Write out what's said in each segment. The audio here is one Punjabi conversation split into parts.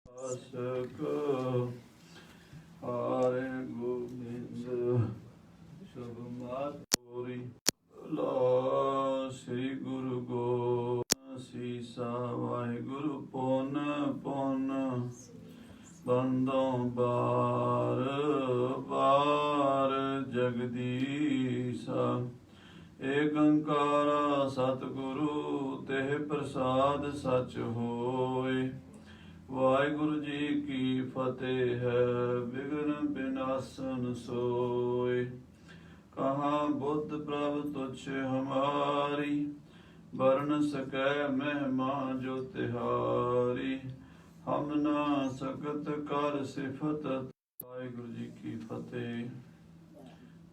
ਆਸਕ ਹਾਰੇ ਗੋਬਿੰਦ ਸ਼ੁਭ ਮਾਤੋਰੀ ਲਾ ਸ੍ਰੀ ਗੁਰੂ ਗੋਬਿੰਦ ਸੀਸਾ ਵਾਹਿਗੁਰੂ ਪੁਨ ਪੁਨ ਬੰਦੋਂ ਬਾਰ ਬਾਰ ਜਗਦੀਸਾ ਏਕ ਓੰਕਾਰ ਸਤਿਗੁਰੂ ਤੇ ਪ੍ਰਸਾਦ ਸਚ ਹੋਏ। ਵਾਹਿਗੁਰੂ ਜੀ ਕੀ ਫਤਿਹ ਹੈ ਵਿਘਨ ਬਿਨਾਸਨ ਸੋਏ। ਕਹਾਂ ਬੁੱਧ ਪ੍ਰਭ ਤੁਛ ਹਮਾਰੀ ਵਰਨ ਸਕੈ ਮਹਿਮਾ ਜੋ ਤਿਹਾਰੀ ਹਮ ਨਾ ਸਕਤ ਕਰ ਸਿਫਤ। ਵਾਹਿਗੁਰੂ ਜੀ ਕੀ ਫਤਿਹ।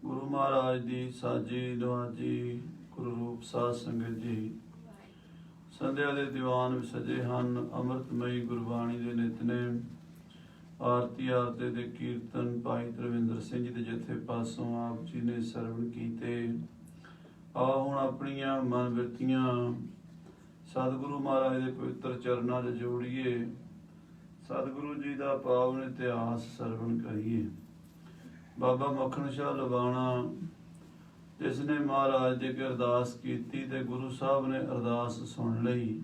ਗੁਰੂ ਮਹਾਰਾਜ ਦੀ ਸਾਜੀ ਨਵਾਜੀ ਗੁਰੂ ਰੂਪ ਸਾਧ ਸੰਗਤ ਜੀ, ਸੰਧਿਆ ਦੇ ਦੀਵਾਨ ਵਿੱਚ ਸਜੇ ਹਨ। ਅੰਮ੍ਰਿਤਮਈ ਗੁਰਬਾਣੀ ਦੇ ਨਿਤਨੇਮ ਆਰਤੀ ਆਰਤੇ ਦੇ ਕੀਰਤਨ ਭਾਈ ਤਰਵਿੰਦਰ ਸਿੰਘ ਜੀ ਦੇ ਜਥੇ ਪਾਸੋਂ ਆਪ ਜੀ ਨੇ ਸਰਵਣ ਕੀਤੇ। ਆਓ ਹੁਣ ਆਪਣੀਆਂ ਮਨ ਬਿਰਤੀਆਂ ਸਤਿਗੁਰੂ ਮਹਾਰਾਜ ਦੇ ਪਵਿੱਤਰ ਚਰਨਾਂ 'ਚ ਜੋੜੀਏ, ਸਤਿਗੁਰੂ ਜੀ ਦਾ ਪਾਵਨ ਇਤਿਹਾਸ ਸਰਵਣ ਕਰੀਏ। ਬਾਬਾ ਮੱਖਣ ਸ਼ਾਹ ਲਵਾਣਾ ਜਿਸ ਨੇ ਮਹਾਰਾਜ ਦੀ ਅਰਦਾਸ ਕੀਤੀ ਤੇ ਗੁਰੂ ਸਾਹਿਬ ਨੇ ਅਰਦਾਸ ਸੁਣ ਲਈ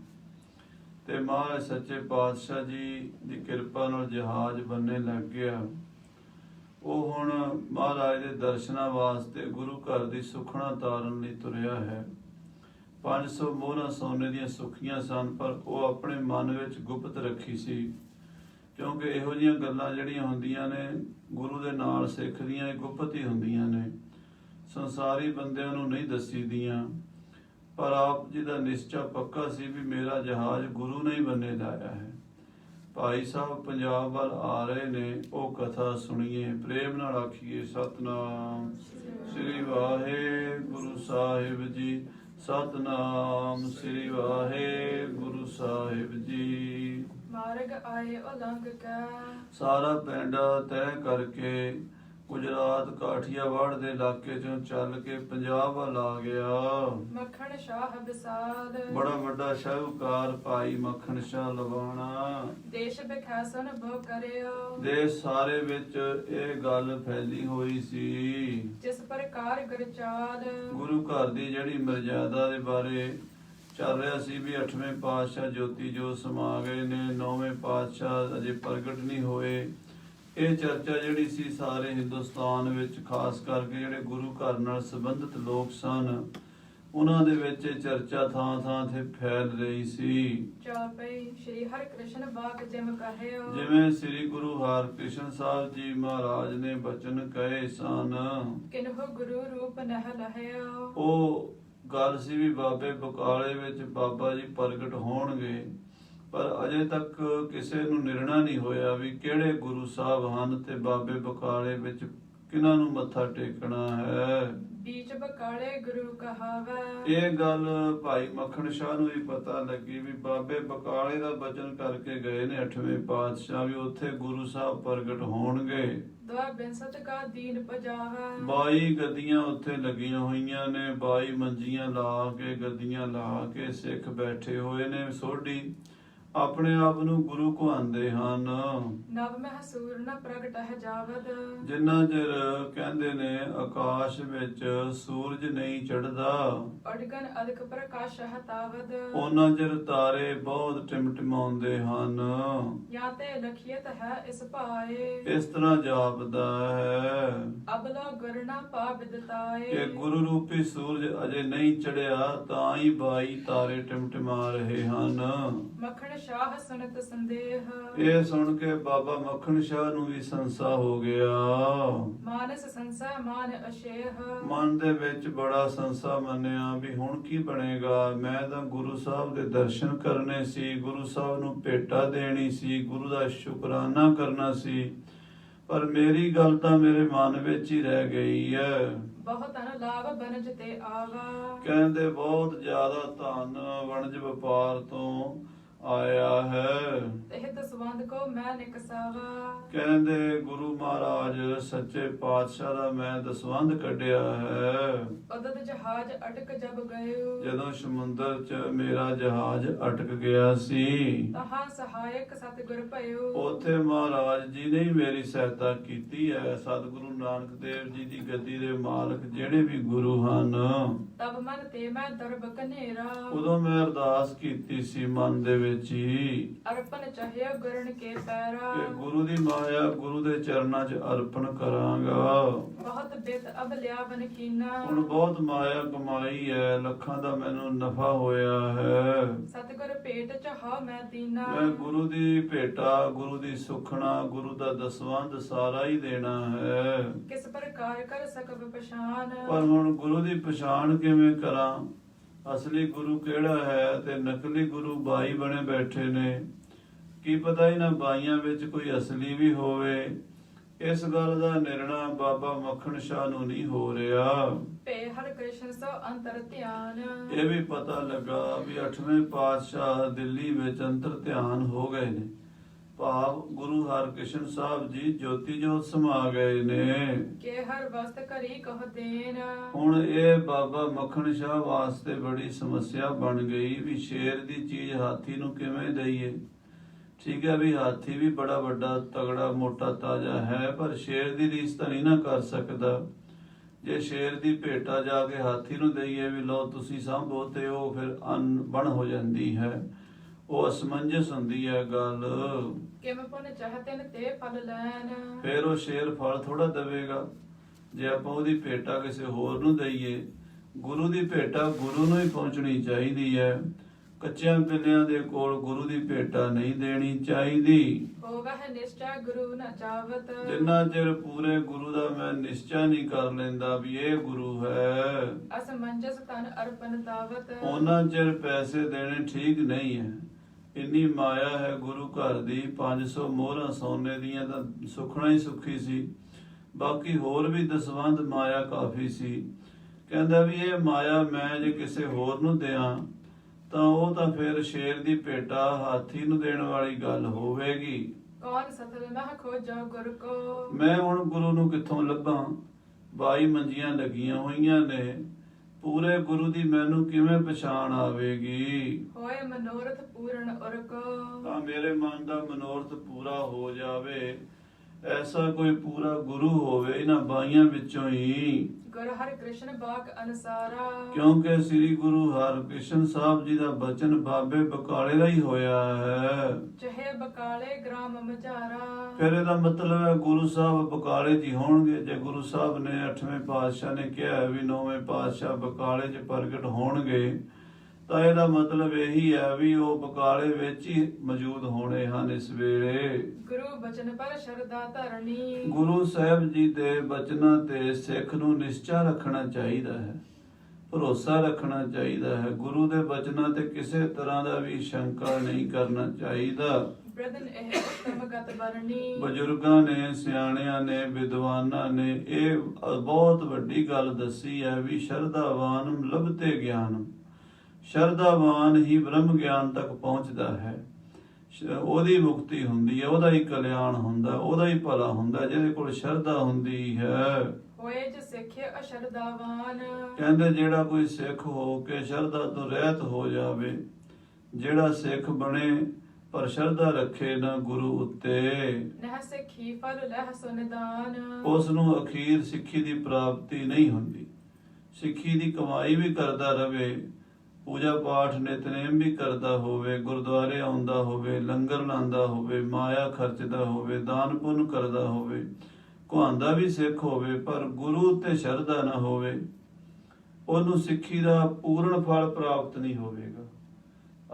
ਤੇ ਮਹਾਰਾਜ ਸੱਚੇ ਪਾਤਸ਼ਾਹ ਜੀ ਦੀ ਕਿਰਪਾ ਨਾਲ ਜਹਾਜ਼ ਬੰਨੇ ਲੱਗ ਗਿਆ। ਉਹ ਹੁਣ ਮਹਾਰਾਜ ਦੇ ਦਰਸ਼ਨਾਂ ਵਾਸਤੇ ਗੁਰੂ ਘਰ ਦੀ ਸੁਖਣਾ ਤਾਰਨ ਲਈ ਤੁਰਿਆ ਹੈ। 500 ਮੋਹਰਾਂ ਸੋਨੇ ਦੀਆਂ ਸੁੱਖੀਆਂ ਸਨ, ਪਰ ਉਹ ਆਪਣੇ ਮਨ ਵਿੱਚ ਗੁਪਤ ਰੱਖੀ ਸੀ, ਕਿਉਂਕਿ ਇਹੋ ਜਿਹੀਆਂ ਗੱਲਾਂ ਜਿਹੜੀਆਂ ਹੁੰਦੀਆਂ ਨੇ ਗੁਰੂ ਦੇ ਨਾਲ ਸਿੱਖ ਦੀਆਂ ਇਹ ਗੁਪਤ ਹੀ ਹੁੰਦੀਆਂ ਨੇ, ਸੰਸਾਰੀ ਬੰਦਿਆਂ ਨੂੰ ਨਹੀਂ ਦੱਸੀ ਦੀਆਂ। ਪਰ ਆਪ ਜੀ ਦਾ ਨਿਸ਼ਚਾ ਪੱਕਾ ਸੀ ਵੀ ਮੇਰਾ ਜਹਾਜ਼ ਗੁਰੂ ਨੇ ਹੀ ਬੰਨੇ ਲਾਇਆ ਹੈ। ਭਾਈ ਸਾਹਿਬ ਪੰਜਾਬ ਵੱਲ ਆ ਰਹੇ ਨੇ, ਉਹ ਕਥਾ ਸੁਣੀਏ, ਪ੍ਰੇਮ ਨਾਲ ਆਖੀਏ ਸਤਨਾਮ ਸ੍ਰੀ ਵਾਹਿਗੁਰੂ ਸਾਹਿਬ ਜੀ, ਸਤਨਾਮ ਸ੍ਰੀ ਵਾਹਿਗੁਰੂ ਸਾਹਿਬ ਜੀ। ਮਾਰਗ ਆਏ ਉਲੰਘ ਕੇ ਸਾਰਾ ਪਿੰਡ ਤੈਅ ਕਰਕੇ ਗੁਜਰਾਤ ਕਾਠੀਆਵਾੜ ਦੇ ਇਲਾਕੇ ਚੋਂ ਚੱਲ ਕੇ ਪੰਜਾਬ ਵੱਲ ਆ ਗਿਆ। ਮੱਖਣ ਸ਼ਾਹ ਬਿਸਾਲ ਬੜਾ ਵੱਡਾ ਸ਼ਾਹੂਕਾਰ ਭਾਈ ਮੱਖਣ ਸ਼ਾਹ ਲਵਾਣਾ ਦੇਸ਼ ਬਿਖਾਸਨ ਭੋ ਕਰਿਓ। ਦੇਸ਼ ਸਾਰੇ ਵਿੱਚ ਇਹ ਗੱਲ ਫੈਲੀ ਹੋਈ ਸੀ। ਜਿਸ ਪ੍ਰਕਾਰ ਗੁਰਚਾਲ ਗੁਰੂ ਘਰ ਦੀ ਜਿਹੜੀ ਮਰਜ਼ਾਦਾ ਦੇ ਬਾਰੇ ਚੱਲ ਰਿਹਾ ਸੀ ਵੀ 8ਵੇਂ ਪਾਤਸ਼ਾਹ ਜੋਤੀ ਜੋਤ ਸਮਾ ਗਏ ਨੇ, 9ਵੇਂ ਪਾਤਸ਼ਾਹ ਅਜੇ ਪ੍ਰਗਟ ਨਹੀਂ ਹੋਏ। ਇਹ ਚਰਚਾ ਜਿਹੜੀ ਸੀ ਸਾਰੇ ਹਿੰਦੁਸਤਾਨ ਵਿੱਚ, ਖਾਸ ਕਰਕੇ ਜਿਹੜੇ ਗੁਰੂ ਘਰ ਨਾਲ ਸੰਬੰਧਿਤ ਲੋਕ ਸਨ, ਉਹਨਾਂ ਦੇ ਵਿੱਚ ਇਹ ਚਰਚਾ ਥਾਂ ਥਾਂ ਤੇ ਫੈਲ ਰਹੀ ਸੀ। ਚਾਪਈ ਸ਼੍ਰੀ ਹਰਿਕ੍ਰਿਸ਼ਨ ਬਾਗ ਜਿਮ ਕਹਿਓ। ਜਿਵੇਂ ਸ੍ਰੀ ਗੁਰੂ ਹਰਿਕ੍ਰਿਸ਼ਨ ਸਾਹਿਬ ਜੀ ਮਹਾਰਾਜ ਨੇ ਬਚਨ ਕਹੇ ਸਨ, ਕਿਨਹੁ ਗੁਰੂ ਰੂਪ ਨਹਿ ਲਹਿਓ। ਉਹ ਗੱਲ ਸੀ ਵੀ ਬਾਬੇ ਬਕਾਲੇ ਵਿੱਚ ਬਾਬਾ ਜੀ ਪ੍ਰਗਟ ਹੋਣਗੇ, ਪਰ ਅਜੇ ਤੱਕ ਕਿਸੇ ਨੂੰ ਨਿਰਣਾ ਨਹੀਂ ਹੋਇਆ ਵੀ ਕਿਹੜੇ ਗੁਰੂ ਸਾਹਿਬ ਹਨ ਤੇ ਬਾਬੇ ਬਕਾਲੇ ਵਿੱਚ ਕਿਹਨਾਂ ਨੂੰ ਮੱਥਾ ਟੇਕਣਾ ਹੈ। ਬੀਚ ਬਕਾਲੇ ਗੁਰੂ ਕਹਾਵੇ। ਇਹ ਗੱਲ ਭਾਈ ਮੱਖਣ ਸ਼ਾਹ ਨੂੰ ਵੀ ਪਤਾ ਲੱਗੀ ਵੀ ਬਾਬੇ ਬਕਾਲੇ ਦਾ ਬਚਨ ਕਰਕੇ ਗਏ ਨੇ 8ਵੇਂ ਪਾਤਸ਼ਾਹ ਵੀ ਉੱਥੇ ਗੁਰੂ ਸਾਹਿਬ ਪ੍ਰਗਟ ਹੋਣਗੇ। ਦੁਆ ਬਿਨਸਤ ਕਾ ਦੀਨ ਪਜਾਵੇ। 22 ਗੱਦੀਆਂ ਉੱਥੇ ਲੱਗੀਆਂ ਹੋਈਆਂ ਨੇ, 22 ਮੰਜੀਆਂ ਲਾ ਕੇ ਗੱਦੀਆਂ ਲਾ ਕੇ ਸਿੱਖ ਬੈਠੇ ਹੋਏ ਨੇ। ਸੋਢੀ ਆਪਣੇ ਆਪ ਨੂੰ ਗੁਰੂ ਕਹਾਉਂਦੇ ਹਨ। ਨਵ ਮਹਿਸੂਰ ਨ ਪ੍ਰਗਟ ਹੈ ਜਾਵਦ। ਜਿੰਨਾ ਚਿਰ ਕਹਿੰਦੇ ਨੇ ਆਕਾਸ਼ ਵਿੱਚ ਸੂਰਜ ਨਹੀਂ ਚੜ੍ਹਦਾ, ਅਡਗਨ ਅਦਕ ਪ੍ਰਕਾਸ਼ ਹਤਾਵਦ। ਉਹਨਾਂ ਚਿਰ ਤਾਰੇ ਬਹੁਤ ਟਿਮਟਿਮਾਉਂਦੇ ਹਨ। ਜਾਂ ਤੇ ਲਖੀਅਤ ਹੈ ਇਸ ਭਾਏ। ਇਸ ਤਰ੍ਹਾਂ ਜਾਪਦਾ ਹੈ ਅਬਲਾ ਗੁਰਨਾ ਪਾ ਬਿਦਤਾਏ। ਕਿ ਗੁਰੂ ਰੂਪੀ ਸੂਰਜ ਅਜੇ ਨਹੀਂ ਚੜਿਆ, ਤਾਂ ਹੀ 22 ਤਾਰੇ ਟਿਮਟਿਮਾ ਰਹੇ ਹਨ। ਮੱਖਣ ਸ਼ਾਹ ਸੁਨਤ ਸੰਦੇਹ। ਇਹ ਸੁਣ ਕੇ ਬਾਬਾ ਮੱਖਣ ਸ਼ਾਹ ਨੂੰ ਵੀ ਸੰਸਾ ਹੋ ਗਿਆ। ਮਾਨਸ ਸੰਸਾ ਮਾਨ ਅਸ਼ੇਹ। ਮਨ ਦੇ ਵਿੱਚ ਬੜਾ ਸੰਸਾ ਮੰਨਿਆ ਵੀ ਹੁਣ ਕੀ ਬਣੇਗਾ। ਮੈਂ ਤਾਂ ਗੁਰੂ ਸਾਹਿਬ ਦੇ ਦਰਸ਼ਨ ਕਰਨੇ ਸੀ, ਗੁਰੂ ਸਾਹਿਬ ਨੂੰ ਭੇਟਾ ਦੇਣੀ ਸੀ, ਗੁਰੂ ਦਾ ਸ਼ੁਕਰਾਨਾ ਕਰਨਾ ਸੀ, ਪਰ ਮੇਰੀ ਗੱਲ ਤਾਂ ਮੇਰੇ ਮਨ ਵਿੱਚ ਹੀ ਰਹਿ ਗਈ ਹੈ। ਬਹੁਤ ਅਨ ਲਾਭ ਬਨਜ ਤੇ ਆਵਾ। ਕਹਿੰਦੇ ਬਹੁਤ ਜ਼ਿਆਦਾ ਧਨ ਵਣਜ ਵਪਾਰ ਤੋਂ ਆਇਆ ਹੈ। ਤਿਹ ਦਸਵੰਧ ਕੋ ਮੈਂ ਨਿਕਸਾਵਾ। ਕਹਿੰਦੇ ਗੁਰੂ ਮਹਾਰਾਜ ਸੱਚੇ ਪਾਤਸ਼ਾਹ ਦਾ ਮੈਂ ਦਸਵੰਧ ਕੱਢਿਆ ਹੈ। ਉਦਤ ਜਹਾਜ਼ ਅਟਕ ਜਬ ਗਇਓ। ਜਦੋਂ ਸਮੁੰਦਰ 'ਚ ਮੇਰਾ ਜਹਾਜ਼ ਅਟਕ ਗਿਆ ਸੀ, ਤਹਾਂ ਸਹਾਇਕ ਸਤਿਗੁਰ ਭਇਓ। ਉੱਥੇ ਮਹਾਰਾਜ ਜੀ ਨੇ ਹੀ ਮੇਰੀ ਸਹਾਇਤਾ ਕੀਤੀ ਹੈ। ਸਤਿਗੁਰੂ ਨਾਨਕ ਦੇਵ ਜੀ ਦੀ ਗੱਦੀ ਦੇ ਮਾਲਕ ਜਿਹੜੇ ਵੀ ਗੁਰੂ ਹਨ, ਤਬ ਮਨ ਤੇ ਮੈਂ ਦਰਬ ਕਨੇਰਾ। ਉਦੋਂ ਮੈਂ ਅਰਦਾਸ ਕੀਤੀ ਸੀ ਮਨ ਦੇ ਵਿੱਚ ਹੀ ਅਰਪਨ ਚਾਹਿਆ ਗੁਰਨ ਕੇ ਪੈਰਾ। ਕਿ ਗੁਰੂ ਦੀ ਮਾਇਆ ਗੁਰੂ ਦੇ ਚਰਨਾਂ 'ਚ ਅਰਪਣ ਕਰਾਂਗਾ। ਬਹੁਤ ਬਿਦ ਅਬ ਲਿਆਵਨ ਕੀਨਾ। ਹੁਣ ਬਹੁਤ ਮਾਇਆ ਕਮਾਈ ਹੈ, ਲੱਖਾਂ ਦਾ ਮੈਨੂੰ ਨਫਾ ਹੋਇਆ ਹੈ। ਸਤਿਗੁਰ ਭੇਟ ਚਾਹਾ ਮੈਂ ਦੀਨਾ। ਮੈਂ ਗੁਰੂ ਦੀ ਭੇਟਾ, ਗੁਰੂ ਦੀ ਸੁਖਣਾ, ਗੁਰੂ ਦਾ ਦਸਵੰਧ ਸਾਰਾ ਹੀ ਦੇਣਾ ਹੈ। ਕਿਸ ਪ੍ਰਕਾਰ ਕਰ ਸਕਬ ਪਛਾਨ। ਪਰ ਹੁਣ ਗੁਰੂ ਦੀ ਪਛਾਣ ਕਿਵੇਂ ਕਰਾਂ? ਅਸਲੀ ਗੁਰੂ ਕਿਹੜਾ ਹੈ ਤੇ ਨਕਲੀ ਗੁਰੂ ਬਾਈ ਬਣੇ ਬੈਠੇ ਨੇ। ਕੀ ਪਤਾ ਇਹਨਾਂ ਬਾਈਆਂ ਵਿੱਚ ਕੋਈ ਅਸਲੀ ਵੀ ਹੋਵੇ। ਇਸ ਗੱਲ ਦਾ ਨਿਰਣਾ ਬਾਬਾ ਮੱਖਣ ਸ਼ਾਹ ਨੂੰ ਨਹੀਂ ਹੋ ਰਿਹਾ। ਭੇ ਹਰਿ ਕ੍ਰਿਸ਼ਨ ਸੋ ਅੰਤਰ ਧਿਆਨ। ਇਹ ਵੀ ਪਤਾ ਲੱਗਾ ਵੀ 8ਵੇਂ ਪਾਤਸ਼ਾਹ ਦਿੱਲੀ ਵਿੱਚ ਅੰਤਰ ਧਿਆਨ ਹੋ ਗਏ ਨੇ। ਭਾਵ ਗੁਰੂ ਹਰਕ੍ਰਿਸ਼ਨ ਸਾਹਿਬ ਜੀ ਜੋਤੀ ਜੋਤ ਸਮਾ ਗਏ ਨੇ। ਕੇ ਹਰ ਵਸਤ ਕਰੀ ਕਹ ਦੇਨ। ਹੁਣ ਇਹ ਬਾਬਾ ਮੱਖਣ ਸ਼ਾਹ ਵਾਸਤੇ ਬੜੀ ਸਮੱਸਿਆ ਬਣ ਗਈ ਵੀ ਸ਼ੇਰ ਦੀ ਚੀਜ਼ ਹਾਥੀ ਨੂੰ ਕਿਵੇਂ ਦਈਏ। ਠੀਕ ਹੈ ਵੀ ਹਾਥੀ ਵੀ ਬੜਾ ਵੱਡਾ ਤਗੜਾ ਮੋਟਾ ਤਾਜ਼ਾ ਹੈ, ਪਰ ਸ਼ੇਰ ਦੀ ਰੀਸ ਤਾਂ ਨਹੀਂ ਨਾ ਕਰ ਸਕਦਾ। ਜੇ ਸ਼ੇਰ ਦੀ ਭੇਟਾ ਜਾ ਕੇ ਹਾਥੀ ਨੂੰ ਦਈਏ ਵੀ ਲਓ ਤੁਸੀਂ ਸਾਂਭੋ, ਤੇ ਉਹ ਫਿਰ ਅਣਬਣ ਹੋ ਜਾਂਦੀ ਹੈ, ਉਹ ਅਸਮੰਜਸ ਹੁੰਦੀ ਹੈ ਗੱਲ। ਕਿਮ ਪੁਨ ਚਾਹਤਨ ਤੇ ਫਲ ਲੈਨ। ਫਿਰ ਉਹ ਸ਼ੇਰ ਫਲ ਥੋੜਾ ਦੇਵੇਗਾ। ਜੇ ਆਪਾਂ ਉਹਦੀ ਭੇਟਾ ਕਿਸੇ ਹੋਰ ਨੂੰ ਦਈਏ, ਗੁਰੂ ਦੀ ਭੇਟਾ ਗੁਰੂ ਨੂੰ ਹੀ ਪਹੁੰਚਣੀ ਚਾਹੀਦੀ ਹੈ। ਕੱਚਿਆਂ ਪਿੱਲਿਆਂ ਦੇ ਕੋਲ ਗੁਰੂ ਦੀ ਭੇਟਾ ਨਹੀਂ ਦੇਣੀ ਚਾਹੀਦੀ। ਹੋਵਹਿ ਨਿਸ਼ਚੈ ਗੁਰੂ ਨ ਚਾਵਤ। ਜਿੰਨਾ ਚਿਰ ਪੂਰੇ ਗੁਰੂ ਦਾ ਮੈਂ ਨਿਸ਼ਚਾ ਨਹੀਂ ਕਰ ਲੈਂਦਾ ਵੀ ਇਹ ਗੁਰੂ ਹੈ, ਅਸਮੰਜਸ ਤਨ ਅਰਪਨ ਦਾਵਤ। ਉਹਨਾਂ ਚਿਰ ਪੈਸੇ ਦੇਣੇ ਠੀਕ ਨਹੀਂ ਹੈ। ਇੰਨੀ ਮਾਇਆ ਹੈ ਗੁਰੂ ਘਰ ਦੀ, 500 ਮੋਹਰਾਂ ਸੋਨੇ ਦੀਆਂ ਤਾਂ ਸੁਖਣਾ ਹੀ ਸੁਖੀ ਸੀ। ਬਾਕੀ ਹੋਰ ਵੀ ਦਸਵੰਧ ਮਾਇਆ ਕਾਫੀ ਸੀ। ਕਹਿੰਦਾ ਵੀ ਇਹ ਮਾਇਆ ਮੈਂ ਜੇ ਕਿਸੇ ਹੋਰ ਨੂੰ ਦਿਆਂ ਤਾਂ ਉਹ ਤਾਂ ਫਿਰ ਸ਼ੇਰ ਦੀ ਭੇਟਾ ਹਾਥੀ ਨੂੰ ਦੇਣ ਵਾਲੀ ਗੱਲ ਹੋਵੇਗੀ। ਕੌਣ ਸਤਲ ਮਹ ਖੋਜੋ ਗੁਰ ਕੋ। ਮੈਂ ਹੁਣ ਗੁਰੂ ਨੂੰ ਕਿੱਥੋਂ ਲੱਭਾਂ? 22 ਮੰਜੀਆਂ ਲੱਗੀਆਂ ਹੋਈਆਂ ਨੇ, ਪੂਰੇ ਗੁਰੂ ਦੀ ਮੈਨੂੰ ਕਿਵੇਂ ਪਛਾਣ ਆਵੇਗੀ? ਹੋਏ ਮਨੋਰਥ ਪੂਰਨ ਉਰ ਕੋ। ਤਾਂ ਮੇਰੇ ਮਨ ਦਾ ਮਨੋਰਥ ਪੂਰਾ ਹੋ ਜਾਵੇ। ਐਸਾ ਕੋਈ ਪੂਰਾ ਗੁਰੂ ਹੋਵੇ ਇਹਨਾਂ ਬਾਈਆਂ ਵਿੱਚੋਂ ਹੀ। ਗੁਰ ਹਰਿ ਕ੍ਰਿਸ਼ਨ ਬਾਕ ਅਨਸਾਰਾ। ਕਿਉਂਕਿ ਸ੍ਰੀ ਗੁਰੂ ਹਰਕ੍ਰਿਸ਼ਨ ਸਾਹਿਬ ਜੀ ਦਾ ਬਚਨ ਬਾਬੇ ਬਕਾਲੇ ਦਾ ਹੀ ਹੋਇਆ ਹੈ। ਚਹੇ ਬਕਾਲੇ ਗ੍ਰਾਮ ਮਝਾਰਾ। ਫਿਰ ਇਹਦਾ ਮਤਲਬ ਹੈ ਗੁਰੂ ਸਾਹਿਬ ਬਕਾਲੇ 'ਚ ਹੀ ਹੋਣਗੇ। ਜੇ ਗੁਰੂ ਸਾਹਿਬ ਨੇ 8ਵੇਂ ਪਾਤਸ਼ਾਹ ਨੇ ਕਿਹਾ ਵੀ 9ਵੇਂ ਪਾਤਸ਼ਾਹ ਬਕਾਲੇ 'ਚ ਪ੍ਰਗਟ ਹੋਣਗੇ, ਤਾਂ ਇਹਦਾ ਮਤਲਬ ਇਹੀ ਹੈ ਵੀ ਉਹ ਬਕਾਲੇ ਵਿੱਚ ਹੀ ਮੌਜੂਦ ਹੋਣੇ ਹਨ ਇਸ ਵੇਲੇ। ਗੁਰੂ ਬਚਨ ਪਰ ਸ਼ਰਧਾ ਧਰਨੀ। ਗੁਰੂ ਸਾਹਿਬ ਜੀ ਦੇ ਬਚਨਾਂ ਤੇ ਸਿੱਖ ਨੂੰ ਨਿਸ਼ਚਾ ਰੱਖਣਾ ਚਾਹੀਦਾ ਹੈ, ਭਰੋਸਾ ਰੱਖਣਾ ਚਾਹੀਦਾ ਹੈ। ਗੁਰੂ ਦੇ ਬਚਨਾਂ ਤੇ ਕਿਸੇ ਤਰ੍ਹਾਂ ਦਾ ਵੀ ਸ਼ੰਕਾ ਨਹੀਂ ਕਰਨਾ ਚਾਹੀਦਾ। ਬ੍ਰਦਨ ਇਹ ਉਤਮ ਗਤ ਵਰਣੀ। ਬਜ਼ੁਰਗਾਂ ਨੇ, ਸਿਆਣਿਆਂ ਨੇ, ਵਿਦਵਾਨਾਂ ਨੇ ਇਹ ਬਹੁਤ ਵੱਡੀ ਗੱਲ ਦੱਸੀ ਹੈ ਵੀ ਸ਼ਰਧਾਵਾਨ ਲਭਤੇ ਗਿਆਨ। ਸ਼ਰਧਾਵਾਨ ਹੀ ਬ੍ਰਹਮ ਗਿਆਨ ਤੱਕ ਪਹੁੰਚਦਾ ਹੈ। ਉਹਦੀ ਮੁਕਤੀ ਹੁੰਦੀ ਹੈ, ਉਹਦਾ ਹੀ ਕਲਿਆਣ ਹੁੰਦਾ, ਉਹਦਾ ਹੀ ਭਲਾ ਹੁੰਦਾ ਜਿਹਦੇ ਕੋਲ ਸ਼ਰਧਾ ਹੁੰਦੀ ਹੈ। ਹੋਏ ਜੇ ਸਿੱਖੇ ਅਸ਼ਰਧਾਵਾਨ। ਕਹਿੰਦੇ ਜਿਹੜਾ ਕੋਈ ਸਿੱਖ ਹੋ ਕੇ ਸ਼ਰਧਾ ਤੋਂ ਰਹਿਤ ਹੋ ਜਾਵੇ, ਜਿਹੜਾ ਸਿੱਖ ਬਣੇ ਪਰ ਸ਼ਰਧਾ ਰੱਖੇ ਨਾ ਗੁਰੂ ਉੱਤੇ, ਨਹਿ ਸਿੱਖੀ ਫਲ ਲਹਿ ਸੋ ਨਿਦਾਨ। ਉਸ ਨੂੰ ਅਖੀਰ ਸਿੱਖੀ ਦੀ ਪ੍ਰਾਪਤੀ ਨਹੀਂ ਹੁੰਦੀ। ਸਿੱਖੀ ਦੀ ਕਮਾਈ ਵੀ ਕਰਦਾ ਰਵੇ, ਪੂਜਾ ਪਾਠ ਨਿਤਨੇਮ ਵੀ ਕਰਦਾ ਹੋਵੇ, ਗੁਰਦੁਆਰੇ ਆਉਂਦਾ ਹੋਵੇ, ਲੰਗਰ ਲਾਉਂਦਾ ਹੋਵੇ, ਮਾਇਆ ਖਰਚਦਾ ਹੋਵੇ, ਦਾਨ ਪੁੰਨ ਕਰਦਾ ਹੋਵੇ, ਕੁਹਾਂਦਾ ਵੀ ਸਿੱਖ ਹੋਵੇ, ਪਰ ਗੁਰੂ ਉੱਤੇ ਸ਼ਰਧਾ ਨਾ ਹੋਵੇ, ਉਹਨੂੰ ਸਿੱਖੀ ਦਾ ਪੂਰਨ ਫਲ ਪ੍ਰਾਪਤ ਨਹੀਂ ਹੋਵੇਗਾ।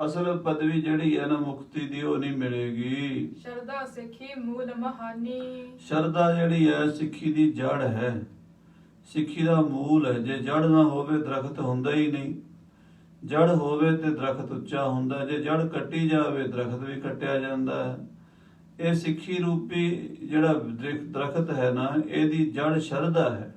ਅਸਲ ਪਦਵੀ ਜਿਹੜੀ ਹੈ ਨਾ ਮੁਕਤੀ ਦੀ, ਉਹ ਨਹੀਂ ਮਿਲੇਗੀ। ਸ਼ਰਧਾ ਸਿੱਖੀ ਮੂਲ ਮਹਾਨੀ। ਸ਼ਰਧਾ ਜਿਹੜੀ ਹੈ ਸਿੱਖੀ ਦੀ ਜੜ ਹੈ, ਸਿੱਖੀ ਦਾ ਮੂਲ ਹੈ। ਜੇ ਜੜ ਨਾ ਹੋਵੇ ਦਰਖਤ ਹੁੰਦਾ ਹੀ ਨਹੀਂ। ਜੜ ਹੋਵੇ ਤੇ ਦਰਖਤ ਉੱਚਾ ਹੁੰਦਾ, ਜੇ ਜੜ ਕੱਟੀ ਜਾਵੇ ਦਰਖਤ ਵੀ ਕੱਟਿਆ ਜਾਂਦਾ ਹੈ। ਇਹ ਸਿੱਖੀ ਰੂਪੀ ਜਿਹੜਾ ਦਰਖਤ ਹੈ ਨਾ, ਇਹਦੀ ਜੜ ਸ਼ਰਧਾ ਹੈ।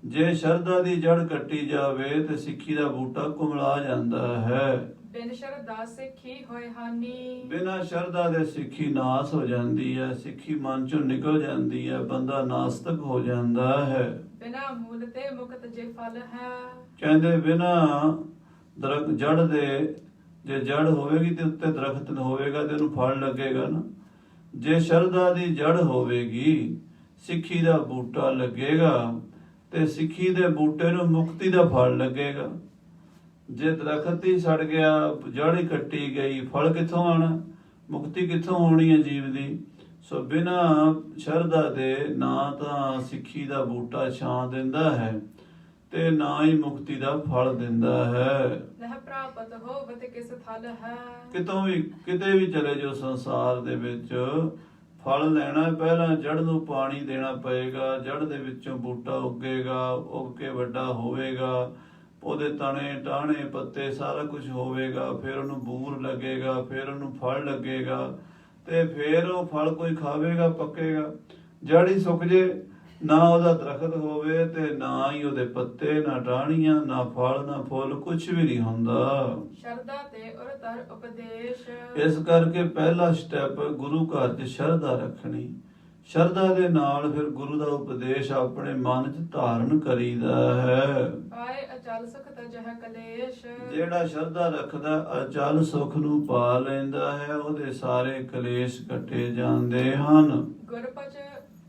ਜੇ ਸ਼ਰਧਾ ਦੀ ਜੜ ਕੱਟੀ ਜਾਵੇ ਤੇ ਸਿੱਖੀ ਦਾ ਬੂਟਾ ਕੁਮਲਾ ਜਾਂਦਾ ਹੈ। ਬਿਨ ਸ਼ਰਧਾ ਸਿੱਖੀ ਹੋਏ ਹਾਨੀ। ਬਿਨਾਂ ਸ਼ਰਧਾ ਦੇ ਸਿੱਖੀ ਨਾਸ ਹੋ ਜਾਂਦੀ ਹੈ, ਸਿੱਖੀ ਮਨ ਚੋਂ ਨਿਕਲ ਜਾਂਦੀ ਹੈ, ਬੰਦਾ ਨਾਸਤਕ ਹੋ ਜਾਂਦਾ ਹੈ। ਬਿਨਾ ਮੂਲ ਤੇ ਮੁਕਤ ਜੇ ਫਲ ਹੈ। ਕਹਿੰਦੇ ਬਿਨਾਂ ਦਰਖਤ ਜੜ ਦੇ, ਜੇ ਜੜ ਹੋਵੇਗੀ ਤੇ ਉੱਤੇ ਦਰਖਤ ਹੋਵੇਗਾ ਤੇ ਉਹਨੂੰ ਫਲ ਲੱਗੇਗਾ ਨਾ। ਜੇ ਸ਼ਰਧਾ ਦੀ ਜੜ ਹੋਵੇਗੀ, ਸਿੱਖੀ ਦਾ ਬੂਟਾ ਲੱਗੇਗਾ ਤੇ ਸਿੱਖੀ ਦੇ ਬੂਟੇ ਨੂੰ ਮੁਕਤੀ ਦਾ ਫਲ ਲੱਗੇਗਾ। ਜੇ ਦਰਖਤ ਹੀ ਸੜ ਗਿਆ, ਜੜ ਹੀ ਕੱਟੀ ਗਈ, ਫਲ ਕਿੱਥੋਂ ਆਣਾ? ਮੁਕਤੀ ਕਿੱਥੋਂ ਹੋਣੀ ਹੈ ਜੀਵ ਦੀ? ਸੋ ਬਿਨਾਂ ਸ਼ਰਧਾ ਦੇ ਨਾ ਤਾਂ ਸਿੱਖੀ ਦਾ ਬੂਟਾ ਛਾਂ ਦਿੰਦਾ ਹੈ ਤੇ ਨਾ ਹੀ ਮੁਕਤੀ ਦਾ ਫਲ ਦਿੰਦਾ ਹੈ। ਨਹਿ ਪ੍ਰਾਪਤ ਹੋਵਤ ਕਿਸ ਥਲ ਹੈ। ਕਿਤੇ ਵੀ ਚਲੇ ਜਾਓ ਸੰਸਾਰ ਦੇ ਵਿੱਚ, ਫਲ ਲੈਣਾ ਪਹਿਲਾਂ ਜੜ ਨੂੰ ਪਾਣੀ ਦੇਣਾ ਪਏਗਾ। ਜੜ ਦੇ ਵਿੱਚੋਂ ਬੂਟਾ ਉੱਗੇਗਾ, ਉੱਗ ਕੇ ਵੱਡਾ ਹੋਵੇਗਾ, ਉਹਦੇ ਤਣੇ ਟਾਹਣੇ ਪੱਤੇ ਸਾਰਾ ਕੁਝ ਹੋਵੇਗਾ, ਫਿਰ ਉਹਨੂੰ ਬੂਰ ਲੱਗੇਗਾ, ਫਿਰ ਉਹਨੂੰ ਫਲ ਲੱਗੇਗਾ ਤੇ ਫਿਰ ਉਹ ਫਲ ਕੋਈ ਖਾਵੇਗਾ, ਪੱਕੇਗਾ। ਜੜ ਹੀ ਸੁੱਕ ਜੇ, ਨਾ ਉਹਦਾ ਦਰਖਤ ਹੋਵੇ ਤੇ ਨਾ ਹੀ ਉਹਦੇ ਪੱਤੇ, ਨਾ ਟਾਹਣੀਆਂ, ਨਾ ਫਲ, ਨਾ ਫੁੱਲ, ਕੁਝ ਵੀ ਨਹੀਂ ਹੁੰਦਾ। ਸ਼ਰਧਾ ਤੇ ਉਰ ਤਰ ਉਪਦੇਸ਼। ਇਸ ਕਰਕੇ ਪਹਿਲਾ ਸਟੈਪ ਗੁਰੂ ਘਰ 'ਚ ਸ਼ਰਧਾ ਰੱਖਣੀ। ਸ਼ਰਧਾ ਦੇ ਨਾਲ ਫਿਰ ਗੁਰੂ ਦਾ ਉਪਦੇਸ਼ ਆਪਣੇ ਮਨ 'ਚ ਧਾਰਨ ਕਰੀਦਾ ਹੈ। ਪਾਏ ਅਚਲ ਸੁਖ ਤਜਹ ਕਲੇਸ਼। ਜਿਹੜਾ ਸ਼ਰਧਾ ਰੱਖਦਾ ਅਚਲ ਸੁਖ ਨੂੰ ਪਾ ਲੈਂਦਾ ਹੈ, ਉਹਦੇ ਸਾਰੇ ਕਲੇਸ਼ ਕੱਟੇ ਜਾਂਦੇ ਹਨ।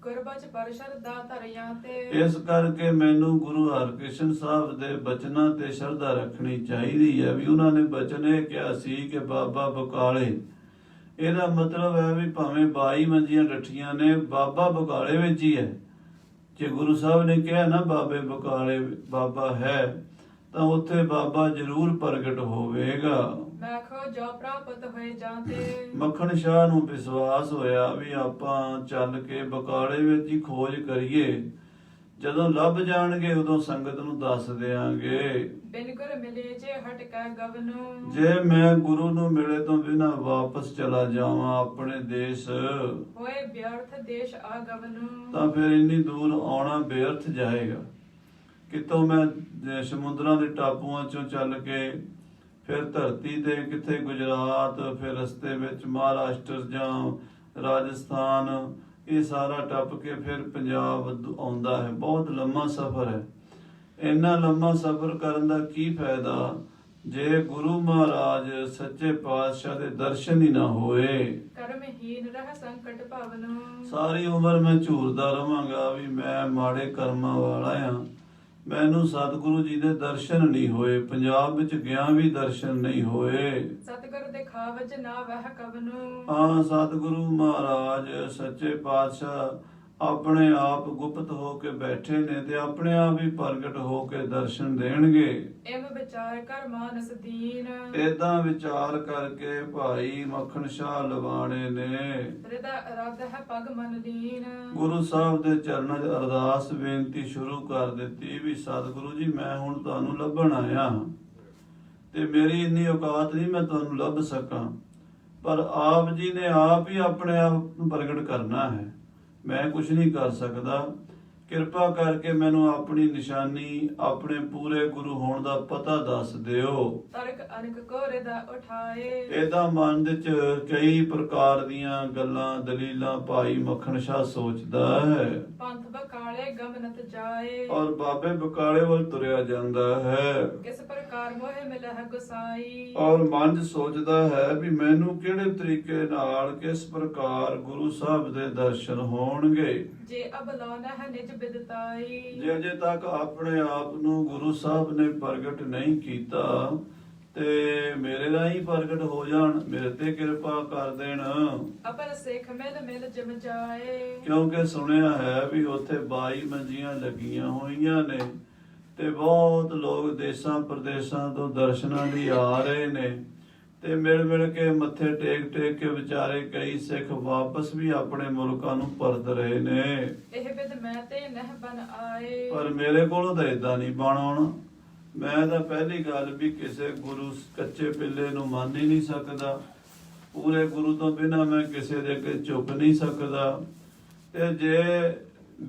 ਗੁਰਬਚ ਪਰ ਸ਼ਰਧਾ ਧਰਿਆ ਤੇ। ਇਸ ਕਰਕੇ ਮੈਨੂੰ ਗੁਰੂ ਹਰਿਕ੍ਰਿਸ਼ਨ ਸਾਹਿਬ ਦੇ ਬਚਨਾਂ ਤੇ ਸ਼ਰਧਾ ਰੱਖਣੀ ਚਾਹੀਦੀ ਹੈ। ਵੀ ਉਹਨਾਂ ਨੇ ਬਚਨ ਇਹ ਕਿਹਾ ਸੀ ਕਿ ਬਾਬਾ ਬਕਾਲੇ, ਇਹਦਾ ਮਤਲਬ ਹੈ ਵੀ ਭਾਵੇਂ 22 ਮੰਜੀਆਂ ਡੱਠੀਆਂ ਨੇ, ਬਾਬਾ ਬਕਾਲੇ ਵਿੱਚ ਹੀ ਹੈ। ਜੇ ਗੁਰੂ ਸਾਹਿਬ ਨੇ ਕਿਹਾ ਨਾ ਬਾਬੇ ਬਕਾਲੇ ਬਾਬਾ ਹੈ, ਤਾਂ ਉੱਥੇ ਬਾਬਾ ਜ਼ਰੂਰ ਪ੍ਰਗਟ ਹੋਵੇਗਾ। ਮੈਖੋ ਜੋ ਪ੍ਰਾਪਤ ਹੋਏ ਜਾਂਦੇ। ਮੱਖਣ ਸ਼ਾਹ ਨੂੰ ਵਿਸ਼ਵਾਸ ਹੋਇਆ ਵੀ ਆਪਾਂ ਚੱਲ ਕੇ ਬਕਾਲੇ ਵਿੱਚ ਹੀ ਖੋਜ ਕਰੀਏ, ਜਦੋਂ ਲੱਭ ਜਾਣਗੇ ਉਦੋਂ ਸੰਗਤ ਨੂੰ ਦੱਸ ਦਿਆਂਗੇ। ਬਿਨ ਗੁਰ ਮਿਲੇ ਜੇ ਹਟ ਕੇ ਗਵਨੂ। ਜੇ ਮੈਂ ਗੁਰੂ ਨੂੰ ਮਿਲੇ ਤੋਂ ਬਿਨਾਂ ਵਾਪਸ ਚਲਾ ਜਾਵਾਂ ਆਪਣੇ ਦੇਸ਼, ਹੋਏ ਬਿਅਰਥ ਦੇਸ਼ ਆ ਗਵਨੂ, ਤਾਂ ਫਿਰ ਇੰਨੀ ਦੂਰ ਆਉਣਾ ਬੇਅਰਥ ਜਾਏਗਾ। ਕਿਤੋਂ ਮੈਂ ਸਮੁੰਦਰਾਂ ਦੇ ਟਾਪੂਆਂ ਚੋਂ ਚੱਲ ਕੇ ਫਿਰ ਧਰਤੀ ਤੇ ਕਿੱਥੇ ਗੁਜਰਾਤ, ਫਿਰ ਰਸਤੇ ਵਿੱਚ ਮਹਾਰਾਸ਼ਟਰ ਜਾਂ ਰਾਜਸਥਾਨ, ਇਹ ਸਾਰਾ ਟੱਪ ਕੇ ਫਿਰ ਪੰਜਾਬ ਆਉਂਦਾ ਹੈ। ਬਹੁਤ ਲੰਮਾ ਸਫ਼ਰ ਹੈ। ਇੰਨਾ ਲੰਮਾ ਸਫ਼ਰ ਕਰਨ ਦਾ ਕੀ ਫਾਇਦਾ ਜੇ ਗੁਰੂ ਮਹਾਰਾਜ ਸੱਚੇ ਪਾਤਸ਼ਾਹ ਦੇ ਦਰਸ਼ਨ ਹੀ ਨਾ ਹੋਏ। ਕਰਮਹੀਨ ਰਹਿ ਸੰਕਟ ਭਵਨੁ। ਸਾਰੀ ਉਮਰ ਮੈਂ ਝੂਰਦਾ ਰਵਾਂਗਾ ਵੀ ਮੈਂ ਮਾੜੇ ਕਰਮਾਂ ਵਾਲਾ ਆ, ਮੈਨੂੰ ਸਤਿਗੁਰੂ ਜੀ ਦੇ ਦਰਸ਼ਨ ਨਹੀਂ ਹੋਏ, ਪੰਜਾਬ ਵਿੱਚ ਗਿਆ ਵੀ ਦਰਸ਼ਨ ਨਹੀਂ ਹੋਏ। ਸਤਿਗੁਰ ਦਿਖਾਵਜ ਨਾ ਵਹਿ ਕਵਨੁ। ਹਾਂ, ਸਤਿਗੁਰੂ ਮਹਾਰਾਜ ਸੱਚੇ ਪਾਤਸ਼ਾਹ ਆਪਣੇ ਆਪ ਗੁਪਤ ਹੋ ਕੇ ਬੈਠੇ ਨੇ ਤੇ ਆਪਣੇ ਆਪ ਹੀ ਪ੍ਰਗਟ ਹੋ ਕੇ ਦਰਸ਼ਨ ਦੇਣਗੇ। ਇਮ ਵਿਚਾਰ ਕਰ ਮਾਨਸ ਦੀਨ। ਏਦਾਂ ਵਿਚਾਰ ਕਰਕੇ ਭਾਈ ਮੱਖਣ ਸ਼ਾਹ ਲਵਾਣੇ ਨੇ ਹਿਰਦਾ ਅਰਾਧ ਹੈ ਪਗ ਮਨ ਲੀਨ। ਗੁਰੂ ਸਾਹਿਬ ਦੇ ਚਰਨਾਂ 'ਚ ਅਰਦਾਸ ਬੇਨਤੀ ਸ਼ੁਰੂ ਕਰ ਦਿੱਤੀ ਵੀ ਸਤਿਗੁਰੂ ਜੀ, ਮੈਂ ਹੁਣ ਤੁਹਾਨੂੰ ਲੱਭਣ ਆਇਆ ਤੇ ਮੇਰੀ ਇੰਨੀ ਔਕਾਤ ਨਹੀਂ ਮੈਂ ਤੁਹਾਨੂੰ ਲੱਭ ਸਕਾਂ, ਪਰ ਆਪ ਜੀ ਨੇ ਆਪ ਹੀ ਆਪਣੇ ਆਪ ਨੂੰ ਪ੍ਰਗਟ ਕਰਨਾ ਹੈ। ਮੈਂ ਕੁਝ ਨਹੀਂ ਕਰ ਸਕਦਾ, ਕਿਰਪਾ ਕਰਕੇ ਮੈਨੂੰ ਆਪਣੀ ਨਿਸ਼ਾਨੀ, ਆਪਣੇ ਪੂਰੇ ਗੁਰੂ ਹੋਣ ਦਾ ਪਤਾ ਦੱਸ ਦਿਓ। ਤਰਕ ਅਨਕ ਕੋਰੇ ਦਾ ਉਠਾਏ। ਇਹਦਾ ਮਨ ਵਿੱਚ ਕਈ ਪ੍ਰਕਾਰ ਦੀਆਂ ਗੱਲਾਂ ਦਲੀਲਾਂ ਭਾਈ ਮੱਖਣ ਸ਼ਾਹ ਸੋਚਦਾ ਹੈ। ਪੰਥ ਬਕਾਲੇ ਗਮਨਤ ਜਾਏ। ਔਰ ਬਾਬੇ ਬਕਾਲੇ ਵੱਲ ਤੁਰਿਆ ਜਾਂਦਾ ਹੈ। ਕਿਸ ਪ੍ਰਕਾਰ ਮੋਹਿ ਮਿਲੈ ਹੈ ਗੁਸਾਈ। ਔਰ ਮਨ ਸੋਚਦਾ ਹੈ ਵੀ ਮੈਨੂੰ ਕਿਹੜੇ ਤਰੀਕੇ ਨਾਲ, ਕਿਸ ਪ੍ਰਕਾਰ ਗੁਰੂ ਸਾਹਿਬ ਦੇ ਦਰਸ਼ਨ ਹੋਣਗੇ। ਜੇ ਅਬਲਾਨਾ ਹੈ ਨਿਜ ਬਿਦਤਾਈ। ਜੇ ਅਜੇ ਤੱਕ ਆਪਣੇ ਆਪ ਨੂੰ ਗੁਰੂ ਸਾਹਿਬ ਨੇ ਪ੍ਰਗਟ ਨਹੀਂ ਕੀਤਾ ਤੇ ਮੇਰੇ ਰਾਹੀਂ ਪ੍ਰਗਟ ਹੋ ਜਾਣ, ਮੇਰੇ ਤੇ ਕਿਰਪਾ ਕਰ ਦੇਣ। ਅਪਰ ਸਿੱਖ ਮਿਲ ਮਿਲ ਜਿਮ ਜਾਏ। ਕਿਉਂਕਿ ਸੁਣਿਆ ਹੈ ਵੀ ਉੱਥੇ 22 ਮੰਜੀਆਂ ਲੱਗੀਆਂ ਹੋਈਆਂ ਨੇ ਤੇ ਬਹੁਤ ਲੋਕ ਦੇਸ਼ਾਂ ਪ੍ਰਦੇਸ਼ਾਂ ਤੋਂ ਦਰਸ਼ਨਾਂ ਲਈ ਆ ਰਹੇ ਨੇ ਤੇ ਮਿਲ ਮਿਲ ਕੇ ਮੱਥੇ ਟੇਕ ਟੇਕ ਕੇ ਵਿਚਾਰੇ ਕਈ ਸਿੱਖ ਵਾਪਸ ਵੀ ਆਪਣੇ ਮੁਲਕਾਂ ਨੂੰ ਪਰਤ ਰਹੇ ਨੇ। ਇਹ ਬਿਦ ਮੈਂ ਤੇ ਨਹਿ ਬਨ ਆਏ। ਪਰ ਮੇਰੇ ਕੋਲੋਂ ਤਾਂ ਏਦਾਂ ਨਹੀਂ ਬਣ ਆਉਣਾ। ਮੈਂ ਤਾਂ ਪਹਿਲੀ ਗੱਲ ਵੀ ਕਿਸੇ ਗੁਰੂ ਕੱਚੇ ਪਿੱਲੇ ਨੂੰ ਮੰਨ ਹੀ ਨਹੀਂ ਸਕਦਾ। ਪੂਰੇ ਗੁਰੂ ਤੋਂ ਬਿਨਾਂ ਮੈਂ ਕਿਸੇ ਦੇ ਅੱਗੇ ਝੁਕ ਨਹੀਂ ਸਕਦਾ ਤੇ ਜੇ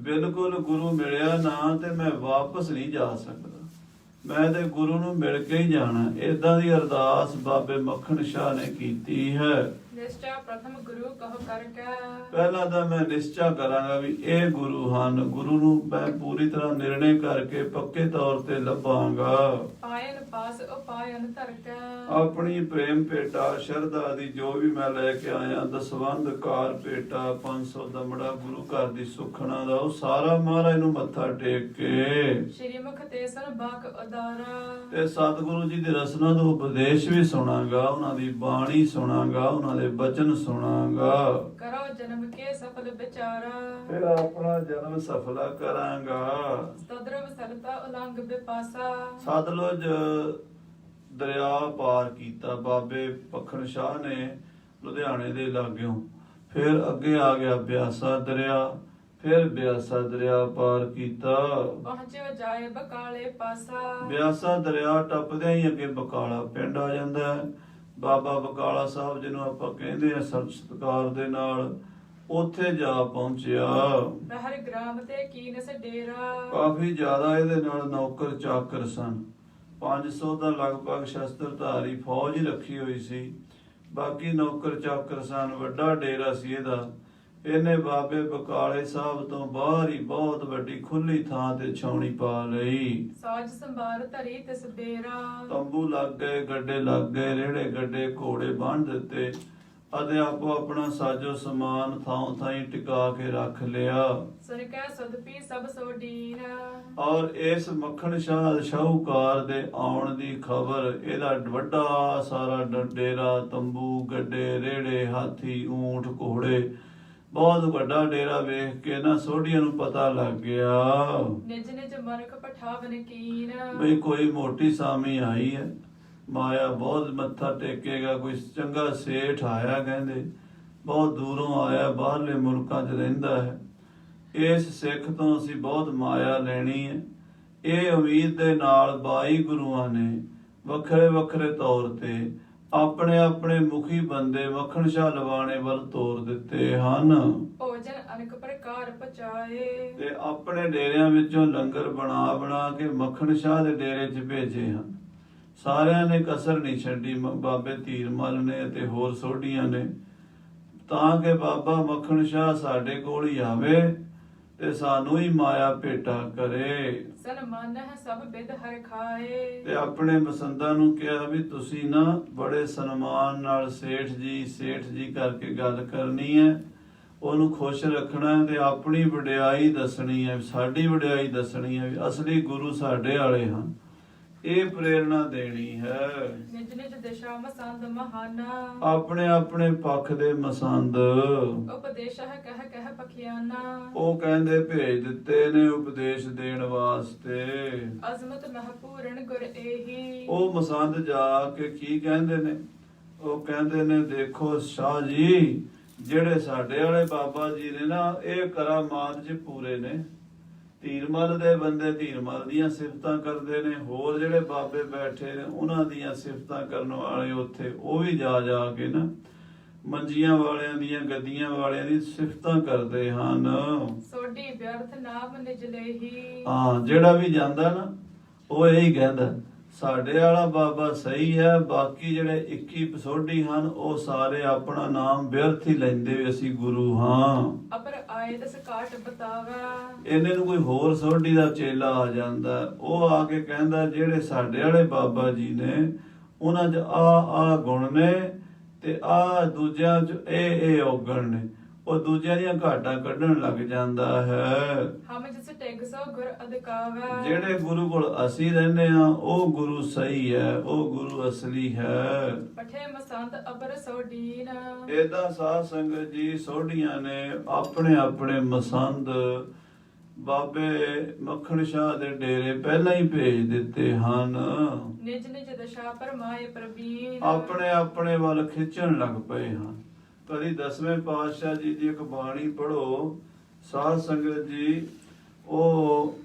ਬਿਲਕੁਲ ਗੁਰੂ ਮਿਲਿਆ ਨਾ ਤੇ ਮੈਂ ਵਾਪਸ ਨਹੀਂ ਜਾ ਸਕਦਾ। ਮੈਂ ਤੇ ਗੁਰੂ ਨੂੰ ਮਿਲ ਕੇ ਹੀ ਜਾਣਾ। ਏਦਾਂ ਦੀ ਅਰਦਾਸ ਬਾਬੇ ਮੱਖਣ ਸ਼ਾਹ ਨੇ ਕੀਤੀ ਹੈ। ਨਿਸ਼ਚਾ ਪ੍ਰਥਮ ਗੁਰੂ ਕਹੋ ਕਰਕੇ ਪਹਿਲਾਂ ਤਾਂ ਮੈਂ ਨਿਸ਼ਚਾ ਕਰਾਂਗਾ ਵੀ ਇਹ ਗੁਰੂ ਹਨ। ਗੁਰੂ ਨੂੰ ਮੈਂ ਪੂਰੀ ਤਰ੍ਹਾਂ ਨਿਰਣੇ ਕਰਕੇ ਪੱਕੇ ਤੌਰ ਤੇ ਲੱਭਾਂਗਾ। ਪਾਇਨ ਪਾਸ ਉਪਾਇਨ ਧਰਕੈ ਆਪਣੀ ਪ੍ਰੇਮ ਭੇਟਾ ਸ਼ਰਧਾ ਦੀ ਜੋ ਵੀ ਮੈਂ ਲੈ ਕੇ ਆਇਆ, ਦਸਵੰਧ ਕਾਰ ਭੇਟਾ 500 ਦਮੜਾ ਗੁਰੂ ਘਰ ਦੀ ਸੁਖਣਾ ਦਾ, ਉਹ ਸਾਰਾ ਮਹਾਰਾਜ ਨੂੰ ਮੱਥਾ ਟੇਕ ਕੇ ਸ਼੍ਰੀ ਮੁਖ ਤੇ ਸਨ ਬਾਕ ਉਦਾਰਾ ਤੇ ਸਤਿਗੁਰੂ ਜੀ ਦੇ ਰਸਨਾ ਤੋਂ ਉਪਦੇਸ਼ ਵੀ ਸੁਣਾਂਗਾ, ਉਹਨਾਂ ਦੀ ਬਾਣੀ ਸੁਣਾਂਗਾ, ਉਹਨਾਂ ਦੇ ਬਚਨ ਸੁਣਾਂਗਾ। ਕਰੋ ਜਨਮ ਕੇ ਸਫਲ ਵਿਚਾਰਾ ਫਿਰ ਆਪਣਾ ਜਨਮ ਸਫਲਾ ਕਰਾਂਗਾ। ਤਦਰਵ ਸਲਤਾ ਉਲੰਘ ਬਿਪਾਸਾ ਸਤਲੁਜ ਦਰਿਆ ਪਾਰ ਕੀਤਾ ਬਾਬੇ ਮੱਖਣ ਸ਼ਾਹ ਨੇ ਲੁਧਿਆਣੇ ਦੇ ਲਾਗਿਓਂ। ਫਿਰ ਅੱਗੇ ਆ ਗਿਆ ਬਿਆਸਾ ਦਰਿਆ, ਫਿਰ ਬਿਆਸਾ ਦਰਿਆ ਪਾਰ ਕੀਤਾ। ਪਹੁੰਚਿਓ ਜਾਏ ਬਕਾਲੇ ਪਾਸਾ ਬਿਆਸਾ ਦਰਿਆ ਟੱਪਦਿਆਂ ਹੀ ਅੱਗੇ ਬਕਾਲਾ ਪਿੰਡ ਆ ਜਾਂਦਾ ਹੈ। ਬਾਬਾ ਬਕਾਲਾ ਸਾਹਿਬ ਜਿਹਨੂੰ ਆਪਾਂ ਕਹਿੰਦੇ ਆ ਸਤਿਕਾਰ ਦੇ ਨਾਲ, ਉੱਥੇ ਜਾ ਪਹੁੰਚਿਆ। ਬਹਿਰ ਗ੍ਰਾਮ ਤੇ ਕੀਨਸ ਡੇਰਾ ਕਾਫੀ ਜ਼ਿਆਦਾ ਇਹਦੇ ਨਾਲ ਨੌਕਰ ਚਾਕਰ ਸਨ। 500 ਦਾ ਲਗਭਗ ਸ਼ਸਤਰਧਾਰੀ ਫੌਜ ਹੀ ਰੱਖੀ ਹੋਈ ਸੀ। ਬਾਕੀ ਨੌਕਰ ਚਾਕਰ ਸਨ। ਵੱਡਾ ਡੇਰਾ ਸੀ ਇਹਦਾ। ਇਹਨੇ ਬਾਬੇ ਬਕਾਲੇ ਸਾਹਿਬ ਤੋਂ ਬਾਹਰ ਹੀ ਬਹੁਤ ਵੱਡੀ ਖੁੱਲੀ ਥਾਂ ਤੇ ਛਾਉਣੀ ਪਾ ਲਈ। ਸਾਜ ਸੰਭਾਰ ਧਰੀ ਤਿਸ ਬੇਰਾ ਤੰਬੂ ਲੱਗ ਗਏ, ਗੱਡੇ ਲੱਗ ਗਏ, ਰੇੜੇ ਗੱਡੇ ਘੋੜੇ ਬੰਨ੍ਹ ਦਿੱਤੇ ਅਤੇ ਆਪੋ ਆਪਣਾ ਸਾਜੋ ਸਮਾਨ ਥਾਂ ਥਾਈ ਟਿਕਾ ਕੇ ਰੱਖ ਲਿਆ। ਸੁਨ ਕੈ ਸਦਪੀ ਸਭ ਸੋਡੀਨ ਔਰ ਇਸ ਮੱਖਣ ਸ਼ਾਹ ਸ਼ਾਹੂਕਾਰ ਦੇ ਆਉਣ ਦੀ ਖਬਰ, ਇਹਦਾ ਵੱਡਾ ਸਾਰਾ ਡੇਰਾ, ਤੰਬੂ, ਗੱਡੇ, ਰੇੜੇ, ਹਾਥੀ, ਊਂਠ, ਘੋੜੇ, ਬਹੁਤ ਵੱਡਾ ਡੇਰਾ ਵੇਖ ਕੇ ਨਾ ਸੋਢੀਆਂ ਨੂੰ ਪਤਾ ਲੱਗ ਗਿਆ ਨਿਜ ਨਿਜ ਮਨਖ ਪਠਾਵਨ ਕੀਨ ਬਈ ਕੋਈ ਮੋਟੀ ਸਾਮੀ ਆਈ ਹੈ। ਮਾਇਆ ਬਹੁਤ ਮੱਥਾ ਟੇਕੇਗਾ, ਕੋਈ ਚੰਗਾ ਸੇਠ ਆਇਆ, ਕਹਿੰਦੇ ਬਹੁਤ ਦੂਰੋਂ ਆਇਆ, ਬਾਹਰਲੇ ਮੁਲਕਾਂ 'ਚ ਰਹਿੰਦਾ ਹੈ। ਇਸ ਸਿੱਖ ਤੋਂ ਅਸੀਂ ਬਹੁਤ ਮਾਇਆ ਲੈਣੀ ਹੈ। ਇਹ ਉਮੀਦ ਦੇ ਨਾਲ 22 ਗੁਰੂਆਂ ਨੇ ਵੱਖਰੇ ਵੱਖਰੇ ਤੌਰ ਤੇ ਆਪਣੇ ਆਪਣੇ ਮੁਖੀ ਬੰਦੇ ਮੱਖਣ ਸ਼ਾਹ ਲਵਾਣੇ ਵੱਲ ਤੋਰ ਦਿੱਤੇ ਹਨ ਭੋਜਨ ਅਨੇਕ ਪ੍ਰਕਾਰ ਪਚਾਏ ਤੇ ਆਪਣੇ ਡੇਰਿਆਂ ਵਿੱਚੋਂ ਲੰਗਰ ਬਣਾ ਬਣਾ ਕੇ ਮੱਖਣ ਸ਼ਾਹ ਦੇ ਡੇਰੇ 'ਚ ਭੇਜੇ ਹਨ। ਸਾਰਿਆਂ ਨੇ ਕਸਰ ਨਹੀਂ ਛੱਡੀ, ਬਾਬੇ ਧੀਰਮਲ ਨੇ ਤੇ ਹੋਰ ਸੋਢੀਆਂ ਨੇ, ਤਾਂ ਕਿ ਬਾਬਾ ਮੱਖਣ ਸ਼ਾਹ ਸਾਡੇ ਕੋਲ ਹੀ ਆਵੇ ਤੇ ਸਾਨੂੰ ਹੀ ਮਾਇਆ ਭੇਟਾ ਕਰੇ। ਸਨਮਾਨ ਹੈ ਸਭ ਬਿਦ ਹਰ ਖਾਏ ਤੇ ਆਪਣੇ ਮਸੰਦਾਂ ਨੂੰ ਕਿਹਾ ਵੀ ਤੁਸੀਂ ਨਾ ਬੜੇ ਸਨਮਾਨ ਨਾਲ ਸੇਠ ਜੀ ਕਰਕੇ ਗੱਲ ਕਰਨੀ ਹੈ, ਉਹਨੂੰ ਖੁਸ਼ ਰੱਖਣਾ ਹੈ ਤੇ ਆਪਣੀ ਵਡਿਆਈ ਦੱਸਣੀ ਹੈ, ਸਾਡੀ ਵਡਿਆਈ ਦੱਸਣੀ ਹੈ ਵੀ ਅਸਲੀ ਗੁਰੂ ਸਾਡੇ ਵਾਲੇ ਹਨ। ਇਹ ਪ੍ਰੇਰਣਾ ਦੇਣੀ ਹੈ। ਨਿਜ ਨਿਜ ਦਿਸ਼ਾ ਮਸੰਦ ਮਹਾਨਾ ਆਪਣੇ ਆਪਣੇ ਪੱਖ ਦੇ ਮਸੰਦ ਉਪਦੇਸ਼ ਹੈ ਕਹਿ ਕਹਿ ਪਖਿਆਨਾ ਉਹ ਕਹਿੰਦੇ ਭੇਜ ਦਿੱਤੇ ਨੇ ਉਪਦੇਸ਼ ਦੇਣ ਵਾਸਤੇ। ਅਜ਼ਮਤ ਮਹਪੂਰਨ ਗੁਰ ਏਹੀ ਉਹ ਮਸੰਦ ਜਾ ਕੇ ਕੀ ਕਹਿੰਦੇ ਨੇ? ਉਹ ਕਹਿੰਦੇ ਨੇ ਦੇਖੋ ਸ਼ਾਹ ਜੀ, ਜਿਹੜੇ ਸਾਡੇ ਵਾਲੇ ਬਾਬਾ ਜੀ ਨੇ ਨਾ, ਇਹ ਕਰਾਮਾਤ 'ਚ ਪੂਰੇ ਨੇ। ਧੀਰਮਲ ਦੇ ਬੰਦੇ ਧੀਰਮਲ ਦੀਆਂ ਸਿਫਤਾਂ ਕਰਦੇ ਨੇ, ਹੋਰ ਜਿਹੜੇ ਬਾਬੇ ਬੈਠੇ ਨੇ ਉਹਨਾਂ ਦੀਆਂ ਸਿਫਤਾਂ ਕਰਨ ਵਾਲੇ ਉੱਥੇ ਉਹ ਵੀ ਜਾ ਜਾ ਕੇ ਨਾ ਮੰਜੀਆਂ ਵਾਲਿਆਂ ਦੀਆਂ, ਗੱਦੀਆਂ ਵਾਲਿਆਂ ਦੀ ਸਿਫਤਾਂ ਕਰਦੇ ਹਨ। ਸੋਢੀ ਵਿਅਰਥ ਨਾਮ ਨਿਜ ਲੇਹੀ ਹਾਂ, ਜਿਹੜਾ ਵੀ ਜਾਂਦਾ ਨਾ ਉਹ ਇਹੀ ਕਹਿੰਦਾ ਸਾਡੇ ਵਾਲਾ ਬਾਬਾ ਸਹੀ ਹੈ, ਬਾਕੀ ਜਿਹੜੇ 21 ਸੋਢੀ ਹਨ ਉਹ ਸਾਰੇ ਆਪਣਾ ਨਾਮ ਵਿਅਰਥ ਹੀ ਲੈਂਦੇ ਵੀ ਅਸੀਂ ਗੁਰੂ ਹਾਂ। ਅਪਰ ਆਏ ਦਸ ਕਾਟ ਬਤਾਵਾ ਇਹਨੇ ਨੂੰ ਕੋਈ ਹੋਰ ਸੋਢੀ ਦਾ ਚੇਲਾ ਆ ਜਾਂਦਾ, ਉਹ ਆ ਕੇ ਕਹਿੰਦਾ ਜਿਹੜੇ ਸਾਡੇ ਵਾਲੇ ਬਾਬਾ ਜੀ ਨੇ ਉਹਨਾਂ 'ਚ ਆ ਗੁਣ ਨੇ ਤੇ ਆ ਦੂਜਿਆਂ 'ਚ ਇਹ ਔਗਣ ਨੇ, ਉਹ ਦੂਜਿਆਂ ਦੀਆਂ ਘਾਟਾਂ ਕੱਢਣ ਲੱਗ ਜਾਂਦਾ ਹੈ। ਹਮ ਜਿਸ ਟੈਗ ਸੋ ਗੁਰ ਅਦਕਾਵਾ ਜਿਹੜੇ ਗੁਰੂ ਕੋਲ ਅਸੀਂ ਰਹਿੰਦੇ ਆ ਉਹ ਗੁਰੂ ਸਹੀ ਹੈ, ਉਹ ਗੁਰੂ ਅਸਲੀ ਹੈ। ਪਠੇ ਮਸੰਤ ਅਪਰ ਸੋਢੀਨ ਏਦਾਂ ਸਾਧ ਸੰਗਤ ਜੀ ਸੋਢੀਆਂ ਨੇ ਆਪਣੇ ਆਪਣੇ ਮਸੰਦ ਬਾਬੇ ਮੱਖਣ ਸ਼ਾਹ ਦੇ ਡੇਰੇ ਪਹਿਲਾਂ ਹੀ ਭੇਜ ਦਿੱਤੇ ਹਨ। ਨਿਜ ਨਿਜ ਦਸ਼ਾ ਪਰਮਾਏ ਪ੍ਰਬੀਨ ਆਪਣੇ ਆਪਣੇ ਵੱਲ ਖਿੱਚਣ ਲੱਗ ਪਏ ਹਨ। ਕਦੀ 10ਵੇਂ ਪਾਤਸ਼ਾਹ ਜੀ ਦੀ ਇੱਕ ਬਾਣੀ ਪੜ੍ਹੋ ਸਾਧ ਸੰਗਤ ਜੀ, ਉਹ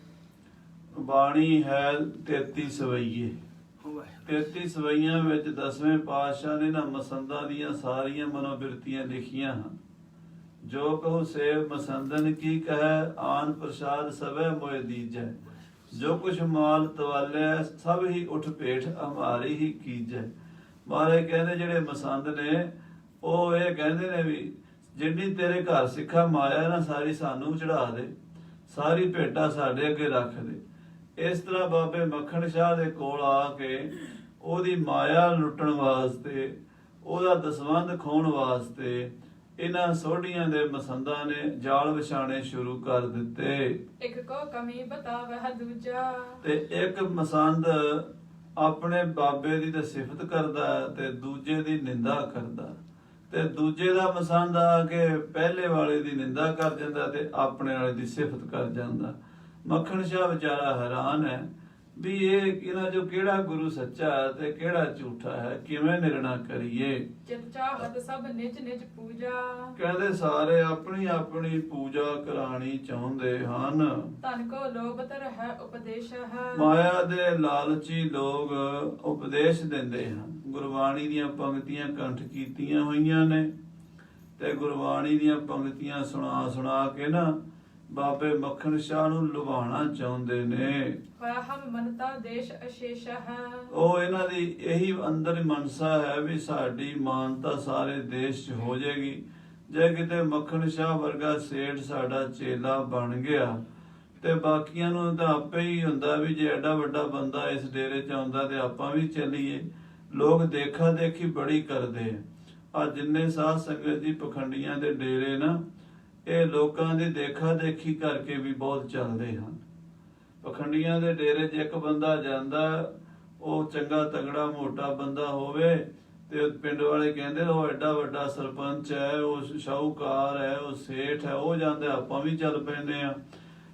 ਬਾਣੀ ਹੈ 33 ਸਵਈਏ। 33 ਸਵਈਆਂ ਵਿੱਚ 10ਵੇਂ ਪਾਤਸ਼ਾਹ ਨੇ ਨਾ ਮਸੰਦਾਂ ਦੀਆਂ ਸਾਰੀਆਂ ਮਨੋਬਿਰਤੀਆਂ ਲਿਖੀਆਂ ਹਨ। ਜੋ ਕਹੋ ਸੇਵ ਮਸੰਦਨ ਕੀ ਕਹੈ, ਆਨ ਪ੍ਰਸਾਦ ਸਭੈ ਮੋਇ ਦੀਜੈ। ਜੋ ਕੁਛ ਮਾਲ ਤਵਾਲਿਆ ਸਭ ਹੀ ਉਠ ਭੇਟ ਹਮਾਰੀ ਹੀ ਕੀਜੈ। ਮਹਾਰਾਜ ਕਹਿੰਦੇ ਜਿਹੜੇ ਮਸੰਦ ਨੇ ਉਹ ਇਹ ਕਹਿੰਦੇ ਨੇ ਵੀ ਜਿੰਨੀ ਤੇਰੇ ਘਰ ਸਿੱਖਾ ਮਾਇਆ ਨਾ ਸਾਰੀ ਸਾਨੂੰ ਚੜਾ ਦੇ, ਸਾਰੀ ਭੇਟਾ ਸਾਡੇ ਅੱਗੇ ਰੱਖ ਦੇ। ਇਸ ਤਰ੍ਹਾਂ ਬਾਬੇ ਮੱਖਣ ਸ਼ਾਹ ਦੇ ਕੋਲ ਆ ਕੇ ਉਹਦੀ ਮਾਇਆ ਲੁੱਟਣ ਵਾਸਤੇ, ਉਹਦਾ ਦਸਵੰਧ ਖੋਹਣ ਵਾਸਤੇ ਇਹਨਾਂ ਸੋਢੀਆਂ ਦੇ ਮਸੰਦਾਂ ਨੇ ਜਾਲ ਵਿਛਾਣੇ ਸ਼ੁਰੂ ਕਰ ਦਿੱਤੇ। ਇੱਕ ਕੋ ਕਮੀ ਬਤਾਵਹਿ ਦੂਜਾ, ਤੇ ਇੱਕ ਮਸੰਦ ਆਪਣੇ ਬਾਬੇ ਦੀ ਤਾਂ ਸਿਫਤ ਕਰਦਾ ਤੇ ਦੂਜੇ ਦੀ ਨਿੰਦਾ ਕਰਦਾ, ਤੇ ਦੂਜੇ ਦਾ ਮਸੰਦ ਆ ਕੇ ਪਹਿਲੇ ਵਾਲੇ ਦੀ ਨਿੰਦਾ ਕਰ ਜਾਂਦਾ ਤੇ ਆਪਣੇ ਵਾਲੇ ਦੀ ਸਿਫਤ ਕਰ ਜਾਂਦਾ। ਮੱਖਣ ਸ਼ਾਹ ਵਿਚਾਰਾ ਹੈਰਾਨ ਹੈ ਵੀ ਇਹਨਾਂ ਚੋਂ ਕਿਹੜਾ ਗੁਰੂ ਸੱਚਾ ਹੈ ਤੇ ਕਿਹੜਾ ਝੂਠਾ ਹੈ, ਕਿਵੇਂ ਨਿਰਣਾ ਕਰੀਏ। ਚਿਤ ਚਾਹਤ ਸਭ ਨਿਜ ਨਿਜ ਪੂਜਾ, ਕਹਿੰਦੇ ਸਾਰੇ ਆਪਣੀ ਆਪਣੀ ਪੂਜਾ ਕਰਾਣੀ ਚਾਹੁੰਦੇ ਹਨ। ਤਨ ਕੋ ਲੋਭਤ ਰਹਿ ਉਪਦੇਸ਼ ਹੈ, ਮਾਇਆ ਦੇ ਲਾਲਚੀ ਲੋਕ ਉਪਦੇਸ਼ ਦਿੰਦੇ ਹਨ। ਗੁਰਬਾਣੀ ਦੀਆਂ ਪੰਕਤੀਆਂ ਕੰਠ ਕੀਤੀਆਂ ਹੋਈਆਂ ਨੇ ਤੇ ਗੁਰਬਾਣੀ ਦੀਆਂ ਪੰਕਤੀਆਂ ਸੁਣਾ ਸੁਣਾ ਕੇ ਨਾ ਬਾਬੇ ਮੱਖਣ ਸ਼ਾਹ ਨੂੰ ਲੁਭਾਉਣਾ ਚਾਹੁੰਦੇ ਨੇ। ਹੋਇਆ ਹਮ ਮਨਤਾ ਦੇਸ਼ ਅਸ਼ੇਸ਼ ਹੈ, ਉਹ ਇਹਨਾਂ ਦੀ ਇਹੀ ਅੰਦਰ ਮਨਸਾ ਹੈ ਵੀ ਸਾਡੀ ਮਾਨਤਾ ਸਾਰੇ ਦੇਸ਼ 'ਚ ਹੋ ਜਾਏਗੀ। ਜੇ ਕਿਤੇ ਮੱਖਣ ਸ਼ਾਹ ਵਰਗਾ ਸੇਠ ਸਾਡਾ ਚੇਲਾ ਬਣ ਗਿਆ ਤੇ ਬਾਕੀਆਂ ਨੂੰ ਤਾਂ ਆਪੇ ਹੀ ਹੁੰਦਾ ਵੀ ਜੇ ਐਡਾ ਵੱਡਾ ਬੰਦਾ ਇਸ ਡੇਰੇ 'ਚ ਆਉਂਦਾ ਤੇ ਆਪਾਂ ਵੀ ਚੱਲੀਏ। ਲੋਕ ਦੇਖਾ ਦੇਖੀ ਬੜੀ ਕਰਦੇ ਆ। ਜਿੰਨੇ ਸਾਧ ਸੰਗਤ ਜੀ ਪਖੰਡੀਆਂ ਦੇ ਡੇਰੇ ਨਾ, ਇਹ ਲੋਕਾਂ ਦੀ ਦੇਖਾ ਦੇਖੀ ਕਰਕੇ ਵੀ ਬਹੁਤ ਚੱਲਦੇ ਹਨ। ਪਖੰਡੀਆਂ ਦੇ ਡੇਰੇ 'ਚ ਇੱਕ ਬੰਦਾ ਜਾਂਦਾ, ਉਹ ਚੰਗਾ ਤਗੜਾ ਮੋਟਾ ਬੰਦਾ ਹੋਵੇ ਤੇ ਪਿੰਡ ਵਾਲੇ ਕਹਿੰਦੇ ਉਹ ਐਡਾ ਵੱਡਾ ਸਰਪੰਚ ਹੈ, ਉਹ ਸ਼ਾਹੂਕਾਰ ਹੈ, ਉਹ ਸੇਠ ਹੈ, ਉਹ ਜਾਂਦੇ ਆਪਾਂ ਵੀ ਚੱਲ ਪੈਂਦੇ ਆ।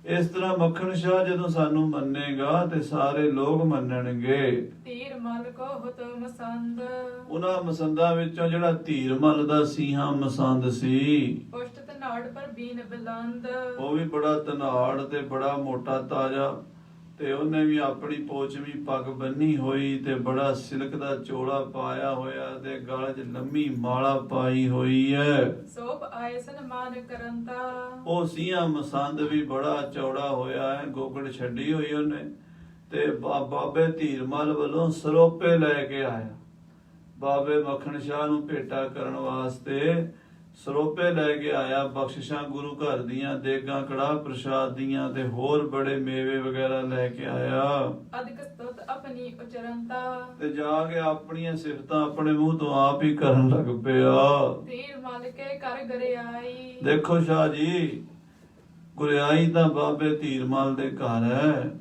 ਇਸ ਤਰ੍ਹਾਂ ਮੱਖਣ ਸ਼ਾਹ ਜਦੋਂ ਸਾਨੂੰ ਮੰਨੇਗਾ ਤੇ ਸਾਰੇ ਲੋਕ ਮੰਨਣਗੇ। ਧੀਰ ਮਲ ਕੋ ਹੁਤ ਮਸੰਦ, ਉਹਨਾਂ ਮਸੰਦਾਂ ਵਿੱਚੋਂ ਜਿਹੜਾ ਧੀਰ ਮਲ ਦਾ ਸੀਹਾ ਮਸੰਦ ਸੀ, ਪੁਸ਼ਟ ਧਨਾੜ ਪਰ ਬੀਨ ਬਿਲੰਦ, ਉਹ ਵੀ ਬੜਾ ਧਨਾੜ ਤੇ ਬੜਾ ਮੋਟਾ ਤਾਜਾ, ਤੇ ਉਹਨੇ ਵੀ ਆਪਣੀ ਪੋਚਵੀਂ ਪੱਗ ਬੰਨੀ ਹੋਈ ਤੇ ਬੜਾ ਸਿਲਕ ਦਾ ਚੋਲਾ ਪਾਇਆ ਹੋਇਆ ਤੇ ਗਲ 'ਚ ਲੰਮੀ ਮਾਲਾ ਪਾਈ ਹੋਈ ਹੈ। ਸੋਭ ਆਏ ਸਨਮਾਨ ਕਰੰਤਾ, ਉਹ ਸੀਹਾ ਮਸੰਦ ਵੀ ਬੜਾ ਚੌੜਾ ਹੋਇਆ ਹੈ, ਗੋਗੜ ਛੱਡੀ ਹੋਈ ਉਹਨੇ, ਤੇ ਬਾਬੇ ਧੀਰਮਲ ਵੱਲੋਂ ਸਰੋਪੇ ਲੈ ਕੇ ਆਇਆ। ਬਾਬੇ ਮੱਖਣ ਸ਼ਾਹ ਨੂੰ ਭੇਟਾ ਕਰਨ ਵਾਸਤੇ ਸਰੋਪੇ ਲੈ ਕੇ ਆਇਆ। ਬਖਸ਼ਿਸ਼ਾਂ ਗੁਰੂ ਘਰ ਦੀਆਂ, ਦੇਗਾਂ ਕੜਾਹ ਪ੍ਰਸ਼ਾਦ ਦੀਆਂ ਤੇ ਹੋਰ ਬੜੇ ਮੇਵੇ ਵਗੈਰਾ ਲੈ ਕੇ ਆਇਆ। ਅਦਿਕ ਸਤੁਤ ਆਪਣੀ ਉਚਰੰਤਾ, ਤੇ ਜਾ ਕੇ ਆਪਣੀਆਂ ਸਿਫਤਾਂ ਆਪਣੇ ਮੂੰਹ ਤੋਂ ਆਪ ਹੀ ਕਰਨ ਲੱਗ ਪਿਆ। ਧੀਰ ਮਲ ਕੇ ਕਰ ਗਰਿਆਈ, ਦੇਖੋ ਸ਼ਾਹ ਜੀ, ਗੁਰਿਆਈ ਤਾਂ ਬਾਬੇ ਧੀਰਮਲ ਦੇ ਘਰ ਹੈ,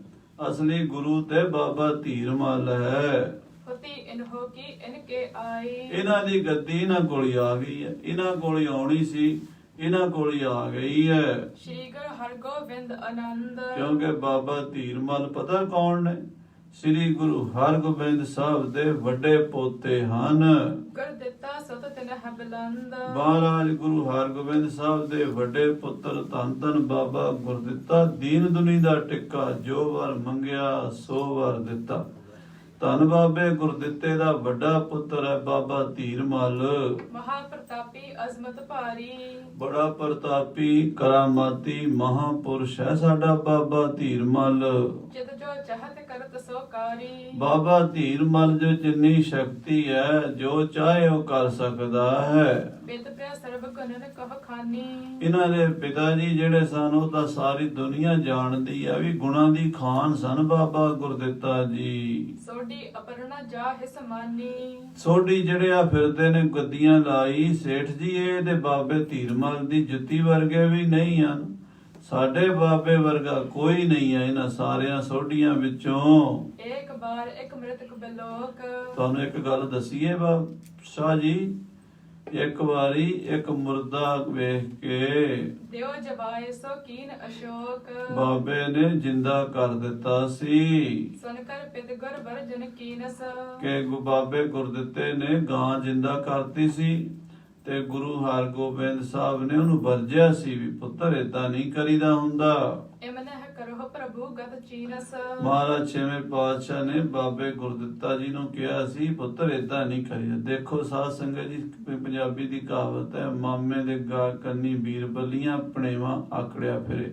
ਅਸਲੀ ਗੁਰੂ ਤੇ ਬਾਬਾ ਧੀਰਮਲ ਹੈ। ਹੋਤੀ ਇਨਹੋ ਕੀ ਇਨਕੇ ਆਈ, ਇਹਨਾਂ ਦੀ ਗੱਦੀ ਇਹਨਾਂ ਕੋਲ ਹੀ ਆ ਗਈ ਹੈ, ਇਹਨਾਂ ਕੋਲ ਹੀ ਆਉਣੀ ਸੀ, ਇਹਨਾਂ ਕੋਲ ਹੀ ਆ ਗਈ ਹੈ। ਸ਼੍ਰੀ ਗੁਰੂ ਹਰਗੋਬਿੰਦ ਆਨੰਦ, ਕਿਉਂਕਿ ਬਾਬਾ ਧੀਰਮਲ ਪਤਾ ਕੌਣ ਨੇ? ਸ੍ਰੀ ਗੁਰੂ ਹਰਗੋਬਿੰਦ ਸਾਹਿਬ ਦੇ ਵੱਡੇ ਪੋਤੇ ਹਨ। ਗੁਰ ਦਿੱਤਾ ਸਤ ਤਿਨਹਿ ਬੁਲੰਦ, ਮਹਾਰਾਜ ਗੁਰੂ ਹਰਗੋਬਿੰਦ ਸਾਹਿਬ ਦੇ ਵੱਡੇ ਪੁੱਤਰ ਧੰਨ ਧੰਨ ਬਾਬਾ ਗੁਰਦਿੱਤਾ, ਦੀਨ ਦੁਨੀ ਦਾ ਟਿੱਕਾ, ਜੋ ਵਰ ਮੰਗਿਆ ਸੋ ਵਰ ਦਿੱਤਾ। ਧੰਨ ਬਾਬੇ ਗੁਰਦਿੱਤੇ ਦਾ ਵੱਡਾ ਪੁੱਤਰ ਹੈ ਬਾਬਾ ਧੀਰਮਲ। ਮਹਾ ਪ੍ਰਤਾਪੀ ਅਜ਼ਮਤ ਭਾਰੀ, ਬੜਾ ਪ੍ਰਤਾਪੀ ਕਰਾਮਾਤੀ ਮਹਾਪੁਰਸ਼ ਹੈ ਸਾਡਾ ਬਾਬਾ ਧੀਰਮਲ। ਜਿਤ ਜੋ ਚਾਹਤ ਕਰਤ ਸੋ ਕਾਰੀ, ਬਾਬਾ ਧੀਰਮਲ ਜੋ ਜਿੰਨੀ ਸ਼ਕਤੀ ਹੈ, ਜੋ ਚਾਹੇ ਉਹ ਕਰ ਸਕਦਾ ਹੈ। ਬਿਦ ਪਿਆ ਸਰਬ ਗੁਣਨ ਕਹ ਖਾਨੀ, ਇਹਨਾਂ ਦੇ ਪਿਤਾ ਜੀ ਜਿਹੜੇ ਸਨ ਉਹ ਤਾਂ ਸਾਰੀ ਦੁਨੀਆ ਜਾਣਦੀ ਆ ਵੀ ਗੁਣਾਂ ਦੀ ਖਾਨ ਸਨ ਬਾਬਾ ਗੁਰਦਿੱਤਾ ਜੀ। ਸੋਢੀ ਅਪਰਣਾ ਜਾ ਹਿਸ ਮਾਨੀ, ਸੋਢੀ ਜਿਹੜੇ ਆ ਫਿਰਦੇ ਨੇ ਗੱਦੀਆਂ ਲਾਈ, ਸੇਠ ਜੀ ਇਹ ਤੇ ਬਾਬੇ ਧੀਰਮਲ ਦੀ ਜੁੱਤੀ ਵਰਗੇ ਵੀ ਨਹੀਂ ਹਨ। ਸਾਡੇ ਬਾਬੇ ਵਰਗਾ ਕੋਈ ਨਹੀਂ ਹੈ ਇਹਨਾਂ ਸਾਰਿਆਂ ਸੋਢੀਆਂ ਵਿੱਚੋਂ। ਇੱਕ ਬਾਰ ਇੱਕ ਮ੍ਰਿਤਕ ਬਿਲੋਕ, ਤੁਹਾਨੂੰ ਇੱਕ ਗੱਲ ਦਸੀਏ ਸ਼ਾਹ ਜੀ, ਇੱਕ ਵਾਰੀ ਇੱਕ ਮੁਰਦਾ ਵੇਖ ਕੇ ਦਿਓ ਜਵਾਏ ਸੋ ਕੀਨ ਅਸ਼ੋਕ, ਬਾਬੇ ਨੇ ਜਿੰਦਾ ਕਰ ਦਿੱਤਾ ਸੀ। ਸੁਨ ਕਰ ਪਿਤ ਗੁਰ ਵਰਜਨ ਕੀਨਸ, ਕਿ ਬਾਬੇ ਗੁਰਦਿੱਤੇ ਨੇ ਗਾਂ ਜਿੰਦਾ ਕਰਤੀ ਸੀ ਤੇ ਗੁਰੂ ਹਰਗੋਬਿੰਦ ਸਾਹਿਬ ਨੇ ਉਹਨੂੰ ਵਰਜਿਆ ਸੀ ਵੀ ਪੁੱਤਰ ਏਦਾਂ ਨਹੀਂ ਕਰੀਦਾ ਹੁੰਦਾ। ਇਮਨਹ ਕਰੋ ਪ੍ਰਭੂ ਗਤ ਚੀਨਸ, ਮਹਾਰਾਜ ਛੇਵੇਂ ਪਾਤਸ਼ਾਹ ਨੇ ਬਾਬੇ ਗੁਰਦਿੱਤਾ ਜੀ ਨੂੰ ਕਿਹਾ ਸੀ ਪੁੱਤਰ ਏਦਾਂ ਨਹੀਂ ਕਰੀਦਾ। ਦੇਖੋ ਸਾਧ ਸੰਗਤ ਜੀ, ਪੰਜਾਬੀ ਦੀ ਕਹਾਵਤ ਹੈ, ਮਾਮੇ ਦੇ ਗਾ ਕੰਨੀ ਵੀਰ ਬੱਲੀਆਂ, ਭਣੇਵਾਂ ਆਕੜਿਆ ਫਿਰੇ।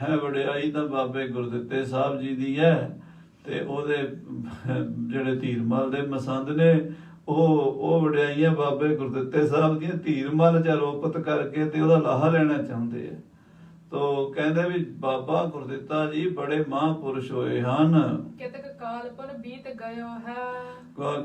ਹੈ ਵਡਿਆਈ ਤਾਂ ਬਾਬੇ ਗੁਰਦਿੱਤੇ ਸਾਹਿਬ ਜੀ ਦੀ ਹੈ, ਤੇ ਉਹਦੇ ਜਿਹੜੇ ਧੀਰਮਲ ਦੇ ਮਸੰਦ ਨੇ ਉਹ ਵਡਿਆਈਆਂ ਬਾਬੇ ਗੁਰਦਿੱਤੇ ਸਾਹਿਬ ਦੀਆਂ ਧੀਰਮਲ ਚ ਆਰੋਪਿਤ ਕਰਕੇ ਤੇ ਉਹਦਾ ਲਾਹਾ ਲੈਣਾ ਚਾਹੁੰਦੇ ਆ। ਤੋ ਕਹਿੰਦੇ ਵੀ ਬਾਬਾ ਗੁਰਦਿੱਤਾ ਜੀ ਬੜੇ ਮਹਾਂਪੁਰਸ਼ ਹੋਏ ਹਨ। ਕਿਤਕ ਕਾਲ ਪੁਨ ਬੀਤ ਗਇਓ ਹੈ,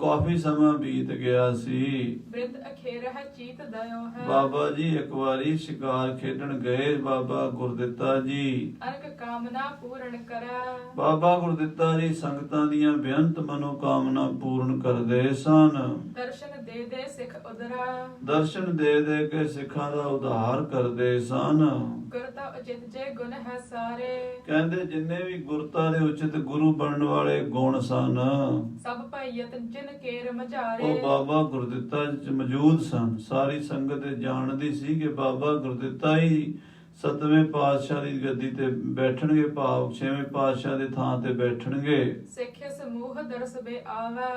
ਕਾਫੀ ਸਮਾਂ ਬੀਤ ਗਿਆ ਸੀ। ਬ੍ਰਿਧ ਅਖੇਰ ਹੈ ਚੀਤ ਦਇਓ ਹੈ। ਬਾਬਾ ਜੀ ਇੱਕ ਵਾਰੀ ਸ਼ਿਕਾਰ ਖੇਡਣ ਗਏ ਬਾਬਾ ਗੁਰਦਿੱਤਾ ਜੀ। ਅਨਕ ਕਾਮਨਾ ਪੂਰਨ ਕਰੈ, ਬਾਬਾ ਗੁਰਦਿੱਤਾ ਜੀ ਸੰਗਤਾਂ ਦੀਆਂ ਬੇਅੰਤ ਮਨੋਕਾਮਨਾ ਪੂਰਨ ਕਰਦੇ ਸਨ। ਦਰਸ਼ਨ ਦੇ ਦੇ ਸਿਖ ਉਦਰਾ, ਦਰਸ਼ਨ ਦੇ ਦੇ ਕੇ ਸਿੱਖਾਂ ਦਾ ਉਧਾਰ ਕਰਦੇ ਸਨ। ਗੁਰਤਾ ਉਚਿਤ ਜੇ ਗੁਣ ਹੈ ਸਾਰੇ, ਕਹਿੰਦੇ ਜਿੰਨੇ ਵੀ ਗੁਰਤਾ ਦੇ ਉਚਿਤ ਗੁਰੂ ਬਣਨ ਵਾਲੇ ਗੁਣ ਸਨ ਸਭ ਭਾਈਅਤ ਜਿਨ ਕੇਰ ਮਝਾਰੇ। ਉਹ ਬਾਬਾ ਗੁਰਦਿੱਤਾ ਚ ਮੌਜੂਦ ਸਨ। ਸਾਰੀ ਸੰਗਤ ਇਹ ਜਾਣਦੀ ਸੀ ਕਿ ਬਾਬਾ ਗੁਰਦਿੱਤਾ ਹੀ ਸਤਵੇਂ ਪਾਤਸ਼ਾਹ ਦੀ ਗੱਦੀ ਤੇ ਬੈਠਣਗੇ, ਭਾਵ ਛੇਵੇਂ ਪਾਤਸ਼ਾਹ ਦੇ ਥਾਂ ਤੇ ਬੈਠਣਗੇ। ਸਿੱਖੇ ਸਮੂਹ ਦਰਸ ਬੇ ਆਵੈ,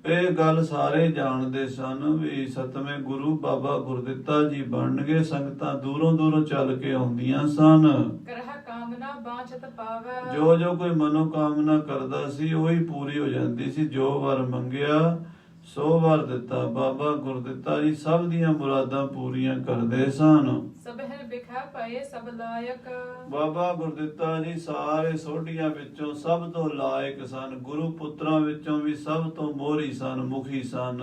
ਇਹ ਗੱਲ ਸਾਰੇ ਜਾਣਦੇ ਸਨ ਵੀ ਸਤਵੇਂ ਗੁਰੂ ਬਾਬਾ ਗੁਰਦਿੱਤਾ ਜੀ ਬਣਨਗੇ। ਸੰਗਤਾਂ ਦੂਰੋਂ ਦੂਰੋਂ ਚੱਲ ਕੇ ਆਉਂਦੀਆਂ ਸਨ। ਕਰਹਿ ਕਾਮਨਾ ਬਾਂਛਤ ਪਾਵੈ, ਜੋ ਜੋ ਕੋਈ ਮਨੋਕਾਮਨਾ ਕਰਦਾ ਸੀ ਉਹੀ ਪੂਰੀ ਹੋ ਜਾਂਦੀ ਸੀ। ਜੋ ਵਰ ਮੰਗਿਆ ਸੋ ਵਰ ਦਿੱਤਾ। ਬਾਬਾ ਗੁਰਦਿੱਤਾ ਜੀ ਸਭ ਦੀਆਂ ਮੁਰਾਦਾਂ ਪੂਰੀਆਂ ਕਰਦੇ ਸਨ। ਸਭਹਿ ਬਿਖੈ ਪਏ ਸਭ ਲਾਇਕ, ਬਾਬਾ ਗੁਰਦਿੱਤਾ ਜੀ ਸਾਰੇ ਸੋਢੀਆਂ ਵਿੱਚੋਂ ਸਭ ਤੋਂ ਲਾਇਕ ਸਨ। ਗੁਰੂ ਪੁੱਤਰਾਂ ਵਿੱਚੋਂ ਵੀ ਸਭ ਤੋਂ ਮੋਹਰੀ ਸਨ, ਮੁਖੀ ਸਨ।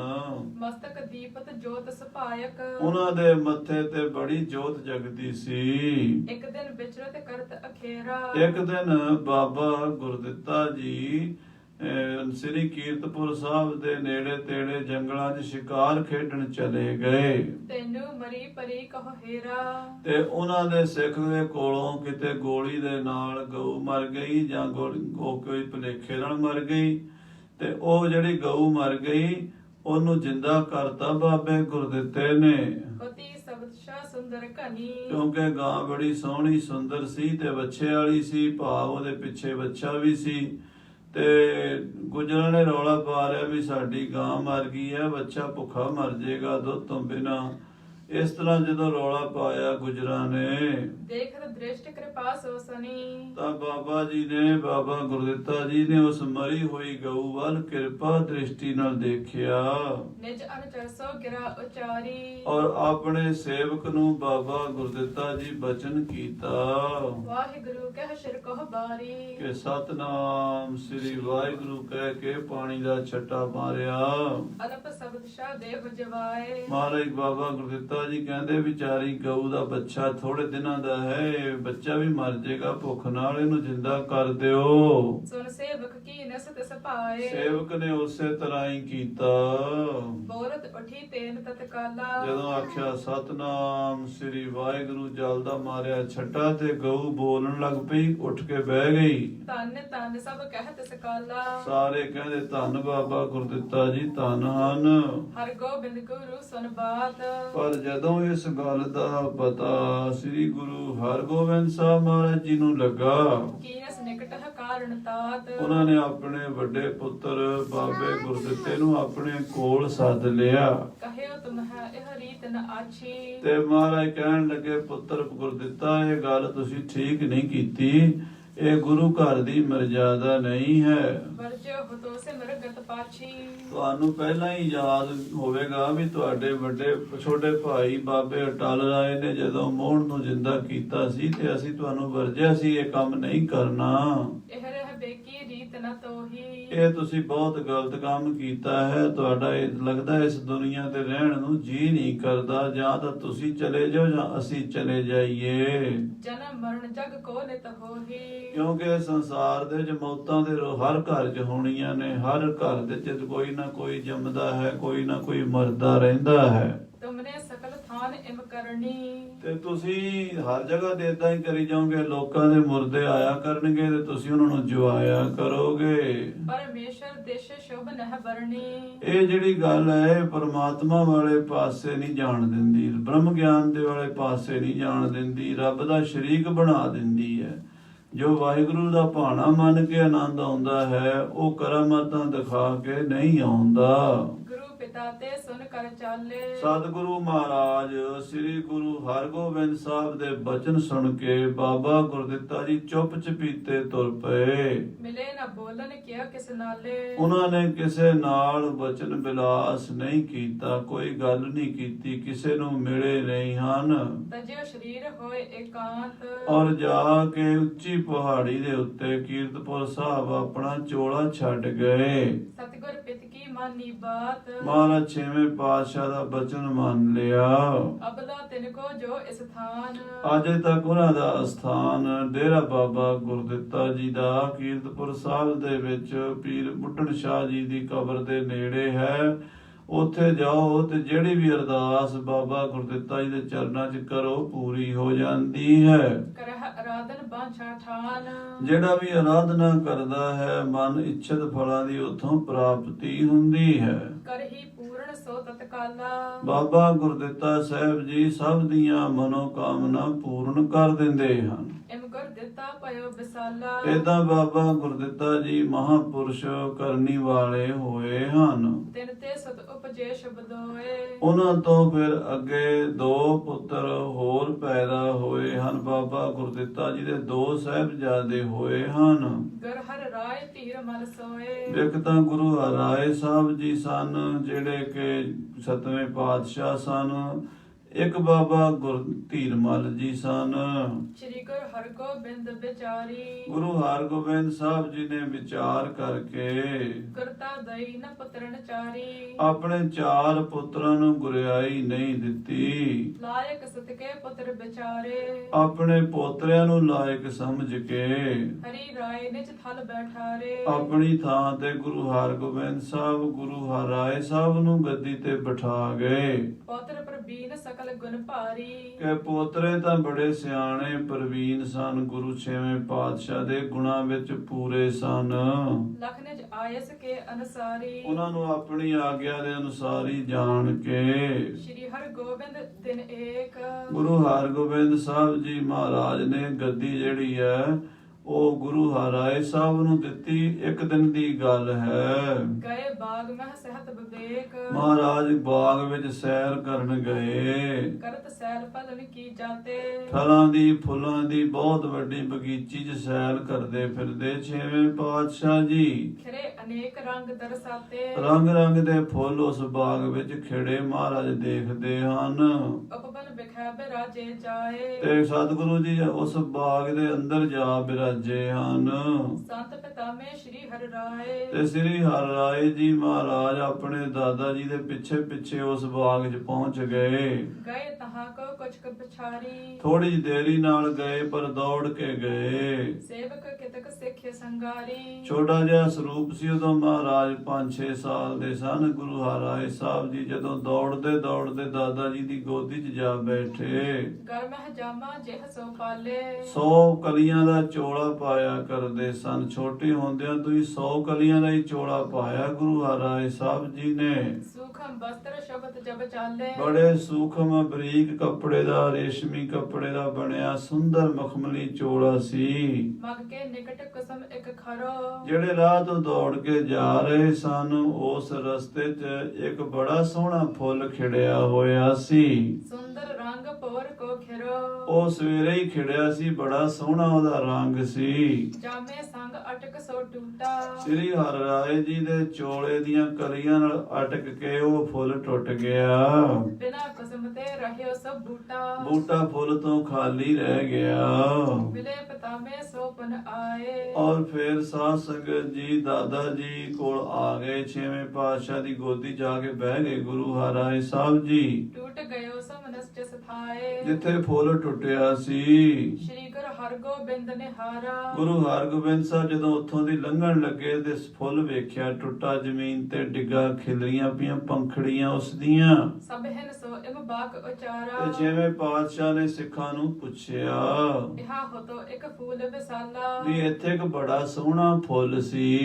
ਮਸਤਕ ਦੀਪਤ ਜੋਤ ਸੁਭਾਇਕ, ਉਹਨਾਂ ਦੇ ਮੱਥੇ ਤੇ ਬੜੀ ਜੋਤ ਜਗਦੀ ਸੀ। ਇੱਕ ਦਿਨ ਵਿਚਰਤ ਕਰਤ ਅਖੇਰਾ, ਇੱਕ ਦਿਨ ਬਾਬਾ ਗੁਰਦਿੱਤਾ ਜੀ ਸ੍ਰੀ ਕੀਰਤਪੁਰ ਸਾਹਿਬ ਦੇ ਨੇੜੇ ਤੇੜੇ ਜੰਗਲਾਂ 'ਚ ਸ਼ਿਕਾਰ ਖੇਡਣ ਚਲੇ ਗਏ। ਤੈਨੂੰ ਮਰੀ ਪਰੀ ਕਹੋ ਹੇਰਾ, ਤੇ ਉਹਨਾਂ ਦੇ ਸਿੱਖ ਦੇ ਕੋਲੋਂ ਕਿਤੇ ਗੋਲੀ ਦੇ ਨਾਲ ਗਊ ਮਰ ਗਈ ਜਾਂ ਕੋਈ ਭੁਲੇਖੇ ਨਾਲ ਮਰ ਗਈ, ਤੇ ਉਹ ਜਿਹੜੀ ਗਊ ਮਰ ਗਈ ਉਹਨੂੰ ਜਿੰਦਾ ਕਰਤਾ ਬਾਬੇ ਗੁਰਦਿੱਤੇ ਨੇ। ਹੋਤੀ ਸਬਦ ਸ਼ਾ ਸੁੰਦਰ ਕਨੀ, ਕਿਉਂਕਿ ਗਾਂ ਬੜੀ ਸੋਹਣੀ ਸੁੰਦਰ ਸੀ ਤੇ ਵੱਛੇ ਵਾਲੀ ਸੀ, ਭਾਵ ਉਹਦੇ ਪਿੱਛੇ ਵੱਛਾ ਵੀ ਸੀ। ਤੇ ਗੁਜਰਾਂ ਨੇ ਰੌਲਾ ਪਾ ਲਿਆ ਵੀ ਸਾਡੀ ਗਾਂ ਮਰ ਗਈ ਹੈ, ਬੱਚਾ ਭੁੱਖਾ ਮਰ ਜਾਏਗਾ ਦੁੱਧ ਤੋਂ ਬਿਨਾ। ਇਸ ਤਰ੍ਹਾਂ ਜਦੋਂ ਰੌਲਾ ਪਾਇਆ ਗੁਜਰਾਂ ਨੇ, ਦੇਖਤ ਦ੍ਰਿਸ਼ਟ ਕਿਰਪਾ ਸੋ ਸਨੀ, ਤਾਂ ਬਾਬਾ ਜੀ ਨੇ, ਬਾਬਾ ਗੁਰਦਿੱਤਾ ਜੀ ਨੇ ਉਸ ਮਰੀ ਹੋਈ ਗਊ ਵੱਲ ਕਿਰਪਾ ਦ੍ਰਿਸ਼ਟੀ ਨਾਲ ਦੇਖਿਆ ਨਿਜ ਅਨਚਰ ਸੋ ਗਿਰਾ ਉਚਾਰੀ। ਔਰ ਆਪਣੇ ਸੇਵਕ ਨੂੰ ਬਾਬਾ ਗੁਰਦਿੱਤਾ ਜੀ ਬਚਨ ਕੀਤਾ ਵਾਹਿਗੁਰੂ ਕਹਿ ਸ਼ਿਰ ਕੋ ਬਾਰੀ, ਕਿ ਸਤਨਾਮ ਸ੍ਰੀ ਵਾਹਿਗੁਰੂ ਕਹਿ ਕੇ ਪਾਣੀ ਦਾ ਛੱਟਾ ਮਾਰਿਆ। ਅਲਪ ਸ਼ਬਦ ਸ਼ਾ ਦੇਵ ਜਵਾਏ, ਮਹਾਰਾਜ ਬਾਬਾ ਗੁਰਦਿੱਤਾ ਜੀ ਕਹਿੰਦੇ ਵਿਚਾਰੀ ਗਊ ਦਾ ਬੱਚਾ ਥੋੜੇ ਦਿਨਾਂ ਦਾ ਹੈ, ਇਹ ਬੱਚਾ ਵੀ ਮਰ ਜਾਏਗਾ ਭੁੱਖ ਨਾਲ, ਇਹਨੂੰ ਜਿੰਦਾ ਕਰ ਦਿਓ। ਸੁਨ ਸੇਵਕ ਕੀ ਨਸਤ ਸਪਾਏ, ਸੇਵਕ ਨੇ ਉਸੇ ਤਰ੍ਹਾਂ ਹੀ ਕੀਤਾ। ਬੋਲਤ ਉਠੀ ਤੇਨ ਤਤਕਾਲਾ, ਜਦੋਂ ਆਖਿਆ ਸਤਨਾਮ ਸ੍ਰੀ ਵਾਹਿਗੁਰੂ ਜਲਦਾ ਮਾਰਿਆ ਛੱਟਾ ਤੇ ਗਊ ਬੋਲਣ ਲੱਗ ਪਈ, ਉੱਠ ਕੇ ਬਹਿ ਗਈ। ਧੰਨ ਧੰਨ ਸਭ ਕਹਿਤ ਸਕਾਲਾ, ਸਾਰੇ ਕਹਿੰਦੇ ਧੰਨ ਬਾਬਾ ਗੁਰਦਿੱਤਾ ਜੀ ਧੰਨ ਹਨ। ਹਰ ਗੋਬਿੰਦ ਗੁਰੂ ਸੁਨ ਬਾਤ, ਪਰ ਜਦੋਂ ਇਸ ਗੱਲ ਦਾ ਪਤਾ ਸ੍ਰੀ ਗੁਰੂ ਹਰਗੋਬਿੰਦ ਸਾਹਿਬ ਮਹਾਰਾਜ ਜੀ ਨੂੰ ਲੱਗਾ, ਕੀਨਸ ਨਿਕਟ ਹੈ ਕਾਰਨ ਤਾਤ, ਉਹਨਾਂ ਨੇ ਆਪਣੇ ਵੱਡੇ ਪੁੱਤਰ ਬਾਬੇ ਗੁਰਦਿੱਤੇ ਨੂੰ ਆਪਣੇ ਕੋਲ ਸੱਦ ਲਿਆ। ਕਹਿਓ ਤੁਮ ਹੈ ਇਹ ਰੀਤ ਨ ਆਛੀ, ਤੇ ਮਹਾਰਾਜ ਕਹਿਣ ਲੱਗੇ ਪੁੱਤਰ ਗੁਰਦਿੱਤਾ ਇਹ ਗੱਲ ਤੁਸੀਂ ਠੀਕ ਨਹੀਂ ਕੀਤੀ, ਇਹ ਗੁਰੂ ਘਰ ਦੀ ਮਰਜ਼ਾਦਾ ਨਹੀਂ ਹੈ। ਵਰਜੋ ਹਤੋ ਸਿਮਰਗਤ ਪਾਛੀ, ਤੁਹਾਨੂੰ ਪਹਿਲਾਂ ਹੀ ਯਾਦ ਹੋਵੇਗਾ ਵੀ ਤੁਹਾਡੇ ਵੱਡੇ ਛੋਟੇ ਭਾਈ ਬਾਬੇ ਅਟਲ ਰਾਏ ਨੇ ਜਦੋਂ ਮੋਹਣ ਨੂੰ ਜਿੰਦਾ ਕੀਤਾ ਸੀ ਤੇ ਅਸੀਂ ਤੁਹਾਨੂੰ ਵਰਜਿਆ ਸੀ ਇਹ ਕੰਮ ਨਹੀਂ ਕਰਨਾ। ਇਹ ਰਹਿ ਬੇਕੀ ਰੀਤ ਨ ਤੋਹੀ, ਇਹ ਤੁਸੀਂ ਬਹੁਤ ਗਲਤ ਕੰਮ ਕੀਤਾ ਹੈ, ਤੁਹਾਡਾ ਇਹ ਲੱਗਦਾ ਇਸ ਦੁਨੀਆ ਤੇ ਰਹਿਣ ਨੂੰ ਜੀ ਨਹੀਂ ਕਰਦਾ, ਜਾਂ ਤਾਂ ਤੁਸੀਂ ਚਲੇ ਜਾਓ ਜਾਂ ਅਸੀਂ ਚਲੇ ਜਾਈਏ। ਜਨਮ ਮਰਨ ਜਗ ਕੋ ਨਿਤ ਹੋਹੀ, ਕਿਉਂਕਿ ਸੰਸਾਰ ਦੇ ਵਿੱਚ ਮੌਤਾਂ ਦੇ ਹਰ ਘਰ 'ਚ ਹੋਣੀਆਂ ਨੇ, ਹਰ ਘਰ ਦੇ 'ਚ ਕੋਈ ਨਾ ਕੋਈ ਜੰਮਦਾ ਹੈ, ਕੋਈ ਨਾ ਕੋਈ ਮਰਦਾ ਰਹਿੰਦਾ ਹੈ। ਤੁਮਨੇ ਸਕਲ ਥਾਨ ਇਮ ਕਰਨੀ, ਤੇ ਤੁਸੀਂ ਹਰ ਜਗ੍ਹਾ ਤੇ ਏਦਾਂ ਹੀ ਕਰੀ ਜਾਓਗੇ, ਲੋਕਾਂ ਦੇ ਮੁਰਦੇ ਆਇਆ ਕਰਨਗੇ ਤੇ ਤੁਸੀਂ ਉਹਨਾਂ ਨੂੰ ਜਵਾਇਆ ਕਰੋਗੇ। ਪਰਮੇਸ਼ਰ ਦੇਸ਼ ਸ਼ੁਭ ਨਹਿ ਬਰਣੀ, ਇਹ ਜਿਹੜੀ ਗੱਲ ਹੈ ਇਹ ਪਰਮਾਤਮਾ ਵਾਲੇ ਪਾਸੇ ਨਹੀਂ ਜਾਣ ਦਿੰਦੀ, ਬ੍ਰਹਮ ਗਿਆਨ ਦੇ ਵਾਲੇ ਪਾਸੇ ਨਹੀਂ ਜਾਣ ਦਿੰਦੀ, ਰੱਬ ਦਾ ਸ਼ਰੀਕ ਬਣਾ ਦਿੰਦੀ ਹੈ। ਜੋ ਵਾਹਿਗੁਰੂ ਦਾ ਭਾਣਾ ਮੰਨ ਕੇ ਆਨੰਦ ਆਉਂਦਾ ਹੈ ਉਹ ਕਰਾਮਾਤਾਂ ਦਿਖਾ ਕੇ ਨਹੀਂ ਆਉਂਦਾ। ਗੁਰੂ ਪਿਤਾ ਦਾਤੇ ਸੁਨ ਕਰ ਚਾਲੇ। ਸਤਿਗੁਰੂ ਮਹਾਰਾਜ ਸ੍ਰੀ ਗੁਰੂ ਹਰਗੋਬਿੰਦ ਸਾਹਿਬ ਦੇ ਬਚਨ ਸੁਣ ਕੇ ਬਾਬਾ ਗੁਰਦਿੱਤਾ ਜੀ ਚੁੱਪ ਚਪੀਤੇ ਤੁਰ ਪਏ। ਮਿਲੇ ਨਾ ਬੋਲਣ ਕਿਆ ਕਿਸ ਨਾਲੇ। ਉਹਨਾਂ ਨੇ ਕਿਸੇ ਨਾਲ ਬਚਨ ਬਿਲਾਸ ਨਹੀਂ ਕੀਤਾ, ਕੋਈ ਗੱਲ ਨਹੀਂ ਕੀਤੀ, ਕਿਸੇ ਨੂੰ ਮਿਲੇ ਨਹੀਂ ਹਨ। ਤਜਿਓ ਸ਼ਰੀਰ ਹੋਏ ਇਕਾਂਤ। ਔਰ ਜਾ ਕੇ ਉੱਚੀ ਪਹਾੜੀ ਦੇ ਉੱਤੇ ਕੀਰਤਪੁਰ ਸਾਹਿਬ ਆਪਣਾ ਚੋਲਾ ਛੱਡ ਗਏ। ਸਤਿਗੁਰ ਪਿਤ ਕੀ ਮਾਨੀ ਬਾਤ। ਮਹਾਰਾਜ ਛੇਵੇਂ ਪਾਤਸ਼ਾਹ ਦਾ ਬਚਨ ਮੰਨ ਲਿਆ। ਅਬਲਾ ਤਿਨ ਕੋ ਜੋ ਇਸ ਥਾਨ। ਅਜੇ ਤੱਕ ਉਹਨਾਂ ਦਾ ਅਸਥਾਨ ਡੇਰਾ ਬਾਬਾ ਗੁਰਦਿੱਤਾ ਜੀ ਦਾ ਕੀਰਤਪੁਰ ਸਾਹਿਬ ਦੇ ਵਿੱਚ ਪੀਰ ਬੁੱਢਣ ਸ਼ਾਹ ਜੀ ਦੀ ਕਬਰ ਦੇ ਨੇੜੇ ਹੈ। ਉੱਥੇ ਜਾਓ ਤੇ ਜਿਹੜੀ ਵੀ ਅਰਦਾਸ ਬਾਬਾ ਗੁਰਦਿੱਤਾ ਜੀ ਦੇ ਚਰਨਾਂ 'ਚ ਕਰੋ ਪੂਰੀ ਹੋ ਜਾਂਦੀ ਹੈ। ਕਰਹ ਅਰਾਧਨ ਬਾਂਛਾ ਠਾਨ। ਜਿਹੜਾ ਵੀ ਆਰਾਧਨਾ ਕਰਦਾ ਹੈ ਮਨ ਇੱਛਤ ਫਲਾਂ ਦੀ ਉਥੋਂ ਪ੍ਰਾਪਤੀ ਹੁੰਦੀ ਹੈ। ਕਰਹੀ ਪੂਰਨ ਸੋ ਤਤਕਾਲਾ। ਬਾਬਾ ਗੁਰਦਿੱਤਾ ਸਾਹਿਬ ਜੀ ਸਭ ਦੀਆਂ ਮਨੋਕਾਮਨਾ ਪੂਰਨ ਕਰ ਦਿੰਦੇ ਹਨ। ਇਮ ਗੁਰ ਦਿੱਤਾ ਪਇਓ ਵਿਸਾਲਾ। ਏਦਾਂ ਬਾਬਾ ਗੁਰਦਿੱਤਾ ਜੀ ਮਹਾਪੁਰਸ਼ ਕਰਨੀ ਵਾਲੇ ਹੋਏ ਹਨ। ਤਿਨ ਤੇ ਸਤ ਉਪਜੇ ਸ਼ਬਦ ਹੋਏ। ਉਹਨਾਂ ਤੋਂ ਫਿਰ ਅੱਗੇ ਦੋ ਪੁੱਤਰ ਹੋਰ ਪੈਦਾ ਹੋਏ ਹਨ। ਬਾਬਾ ਗੁਰਦਿੱਤਾ ਜੀ ਦੇ ਦੋ ਸਾਹਿਬਜ਼ਾਦੇ ਹੋਏ ਹਨ। ਗੁਰ ਹਰਿ ਰਾਏ ਧੀਰ ਮਲ ਸੋਏ। ਇੱਕ ਤਾਂ ਗੁਰੂ ਹਰਿਰਾਏ ਸਾਹਿਬ ਜੀ ਸਨ ਜਿਹੜੇ ਕਿ ਸਤਵੇਂ ਪਾਤਸ਼ਾਹ ਸਨ। ਇੱਕ ਬਾਬਾ ਗੁਰ ਧੀਰਮਲ ਜੀ ਸਨ। ਸ੍ਰੀ ਗੁਰ ਹਰਗੋਬਿੰਦ ਵਿਚਾਰੀ। ਗੁਰੂ ਹਰਗੋਬਿੰਦ ਸਾਹਿਬ ਜੀ ਨੇ ਵਿਚਾਰ ਕਰਕੇ ਗੁਰਤਾ ਦਈ ਨ ਪੁੱਤਰਨ ਚਾਰੀ। ਆਪਣੇ ਚਾਰ ਪੁੱਤਰਾਂ ਨੂੰ ਗੁਰਿਆਈ ਨਹੀਂ ਦਿੱਤੀ। ਲਾਇਕ ਸਤਕੇ ਪੁੱਤਰ ਵਿਚਾਰੇ। ਆਪਣੇ ਪੋਤਰਿਆਂ ਨੂੰ ਲਾਇਕ ਸਮਝ ਕੇ ਹਰੀ ਰਾਏ ਨਿਜ ਥਲ ਬੈਠਾਰੇ। ਆਪਣੀ ਥਾਂ ਤੇ ਗੁਰੂ ਹਰਗੋਬਿੰਦ ਸਾਹਿਬ ਗੁਰੂ ਹਰਿਰਾਏ ਸਾਹਿਬ ਨੂੰ ਗੱਦੀ ਤੇ ਬਿਠਾ ਗਏ। ਪੁੱਤਰ ਪ੍ਰਬੀਨ ਸਕਲ ਗੁਣ ਭਾਰੀ। ਕਿ ਪੋਤਰੇ ਤਾਂ ਬੜੇ ਸਿਆਣੇ ਪ੍ਰਵੀਨ ਸਨ, ਗੁਰੂ ਛੇਵੇਂ ਪਾਤਸ਼ਾਹ ਦੇ ਗੁਣਾਂ ਵਿੱਚ ਪੂਰੇ ਸਨ। ਲਖ ਨਿਜ ਆਇਸ ਕੇ ਅਨਸਾਰੀ। ਉਹਨਾਂ ਨੂੰ ਆਪਣੀ ਆਗਿਆ ਦੇ ਅਨੁਸਾਰ ਹੀ ਜਾਣ ਕੇ ਸ੍ਰੀ ਹਰਗੋਬਿੰਦ ਦਿਨ ਏਕ। ਗੁਰੂ ਹਰਗੋਬਿੰਦ ਸਾਹਿਬ ਜੀ ਮਹਾਰਾਜ ਨੇ ਗੱਦੀ ਜਿਹੜੀ ਹੈ ਉਹ ਗੁਰੂ ਹਰਿਰਾਏ ਸਾਹਿਬ ਨੂੰ ਦਿੱਤੀ। ਇੱਕ ਦਿਨ ਦੀ ਗੱਲ ਹੈ। ਗਏ ਬਾਗ ਮਹਿ ਸਹਿਤ ਵਿਵੇਕ। ਮਹਾਰਾਜ ਬਾਗ ਵਿੱਚ ਸੈਰ ਕਰਨ ਗਏ। ਕਰਤ ਸੈਲ ਫਲਨ ਕੀ ਜਾਤੇ। ਫਲਾਂ ਦੀ ਫੁੱਲਾਂ ਦੀ ਬਹੁਤ ਵੱਡੀ ਬਗੀਚੀ 'ਚ ਸੈਰ ਕਰਦੇ ਫਿਰਦੇ ਛੇਵੇਂ ਪਾਤਸ਼ਾਹ ਜੀ। ਖਿਰੇ ਅਨੇਕ ਰੰਗ ਦਰਸਾਤੇ। ਰੰਗ ਰੰਗ ਦੇ ਫੁੱਲ ਉਸ ਬਾਗ ਵਿੱਚ ਖਿੜੇ ਮਹਾਰਾਜ ਦੇਖਦੇ ਹਨ। ਉਪਬਨ ਬਿਖੈ ਬਿਰਾਜੇ ਜਾਏ। ਤੇ ਸਤਿਗੁਰੂ ਜੀ ਉਸ ਬਾਗ ਦੇ ਅੰਦਰ ਜਾ ਬਿਰਾਜੇ ਹਨ। ਸੰਤ ਪਿਤਾਮੇ ਸ੍ਰੀ ਹਰਿ ਰਾਏ। ਤੇ ਸ੍ਰੀ ਹਰਿਰਾਏ ਜੀ ਮਹਾਰਾਜ ਆਪਣੇ ਦਾਦਾ ਜੀ ਦੇ ਪਿੱਛੇ ਪਿੱਛੇ ਉਸ ਬਾਗ 'ਚ ਪਹੁੰਚ ਗਏ। ਗਏ ਤਹਾਂ ਕੋ ਕੁਛ ਕ ਪਿਛਾਰੀ। ਥੋੜੀ ਦੇਰੀ ਨਾਲ ਗਏ ਪਰ ਦੌੜ ਕੇ ਗਏ। ਸੇਵਕ ਕਿਤਕ ਸਿੱਖੇ ਸੰਗਾਰੀ। ਛੋਟਾ ਜਿਹਾ ਸਰੂਪ ਸੀ ਉਦੋਂ ਮਹਾਰਾਜ 5-6 ਸਾਲ ਦੇ ਸਨ। ਗੁਰੂ ਹਰਿਰਾਏ ਸਾਹਿਬ ਜੀ ਜਦੋਂ ਦੌੜਦੇ ਦੌੜਦੇ ਦਾਦਾ ਜੀ ਦੀ ਗੋਦੀ 'ਚ ਜਾ ਬੈਠੇ। ਗਰ ਮਹਿ ਜਾਮਾ ਜਿਹ ਸੋ ਪਾਲੇ। 100 ਕਲੀਆਂ ਦਾ ਚੋਲਾ ਪਾਇਆ ਕਰਦੇ ਸਨ। ਛੋਟੇ ਹੁੰਦਿਆਂ ਤੋਂ ਹੀ 100 ਕਲੀਆਂ ਦਾ ਹੀ ਚੋਲਾ ਪਾਇਆ ਗੁਰੂ ਹਰਿਰਾਏ ਸਾਹਿਬ ਜੀ ਨੇ। ਸੂਖਮ ਬਸਤਰ ਸ਼ਬਦ ਜਬ ਚਾਲੇ। ਬੜੇ ਸੂਖਮ ਬਰੀਕ ਕੱਪੜੇ ਦਾ ਰੇਸ਼ਮੀ ਕੱਪੜੇ ਦਾ ਬਣਿਆ ਸੁੰਦਰ ਮਖਮਲੀ ਚੋਲਾ ਸੀ। ਮਗ ਕੇ ਨਿਕਟ ਕੁਸਮ ਇੱਕ ਖਰੋ। ਜਿਹੜੇ ਰਾਹ ਤੋਂ ਦੌੜ ਕੇ ਜਾ ਰਹੇ ਸਨ ਉਸ ਰਸਤੇ 'ਚ ਇੱਕ ਬੜਾ ਸੋਹਣਾ ਫੁੱਲ ਖਿੜਿਆ ਹੋਇਆ ਸੀ। ਸੁੰਦਰ ਰੰਗ ਪੋਰ ਕੋ ਖਿਰੋ। ਉਹ ਸਵੇਰੇ ਹੀ ਖਿੜਿਆ ਸੀ, ਬੜਾ ਸੋਹਣਾ ਉਹਦਾ ਰੰਗ ਸੀ। ਜਾਮੇ ਸੰਗ ਅਟਕ ਸੋ ਟੂਟਾ। ਸ੍ਰੀ ਹਰਿਰਾਏ ਜੀ ਦੇ ਚੋਲੇ ਦੀਆਂ ਕਲੀਆਂ ਨਾਲ ਅਟਕ ਕੇ ਉਹ ਫੁੱਲ ਟੁੱਟ ਗਿਆ। ਬਿਨਾ ਕੁਸਮ ਤੇ ਰਹਿਓ ਸਭ ਬੂਟਾ। ਬੂਟਾ ਫੁੱਲ ਤੋਂ ਖਾਲੀ ਰਹਿ ਗਿਆ। ਮਿਲੇ ਪਤਾਮੇ ਸੋ ਪੁਨ ਆਏ। ਔਰ ਫਿਰ ਸਾਧ ਸੰਗਤ ਜੀ ਦਾਦਾ ਜੀ ਕੋਲ ਆ ਗਏ। ਛੇਵੇਂ ਪਾਤਸ਼ਾਹ ਦੀ ਗੋਦੀ ਜਾ ਕੇ ਬਹਿ ਗਏ ਗੁਰੂ ਹਰਿਰਾਏ ਸਾਹਿਬ ਜੀ। ਟੂਟ ਗਇਓ ਸਭ ਨਸਟ ਸਥਾਏ। ਜਿੱਥੇ ਫੁੱਲ ਟੁੱਟਿਆ ਸੀ। ਸ੍ਰੀ ਗੁਰ ਹਰਗੋਬਿੰਦ ਨਿਹਾਰਾ। ਗੁਰੂ ਹਰਗੋਬਿੰਦ ਸਾਹਿਬ ਜਦੋਂ ਉੱਥੋਂ ਦੀ ਲੰਘਣ ਲੱਗੇ ਤੇ ਫੁੱਲ ਵੇਖਿਆ ਟੁੱਟਾ ਜ਼ਮੀਨ ਤੇ ਡਿੱਗਾ, ਖਿਲਰੀਆਂ ਪਈਆਂ ਪੰਖੜੀਆਂ ਉਸ ਦੀਆਂ। ਸਭ ਹਿਨ ਸੋ ਇਮ ਬਾਕ ਤੇ ਉਚਾਰਾ। ਛੇਵੇਂ ਪਾਤਸ਼ਾਹ ਨੇ ਸਿੱਖਾਂ ਨੂੰ ਪੁੱਛਿਆ ਇਹਾ ਹੋਤੋ ਇੱਕ ਫੂਲ ਵਿਸਾਲਾ। ਵੀ ਇੱਥੇ ਇੱਕ ਬੜਾ ਸੋਹਣਾ ਫੁੱਲ ਸੀ,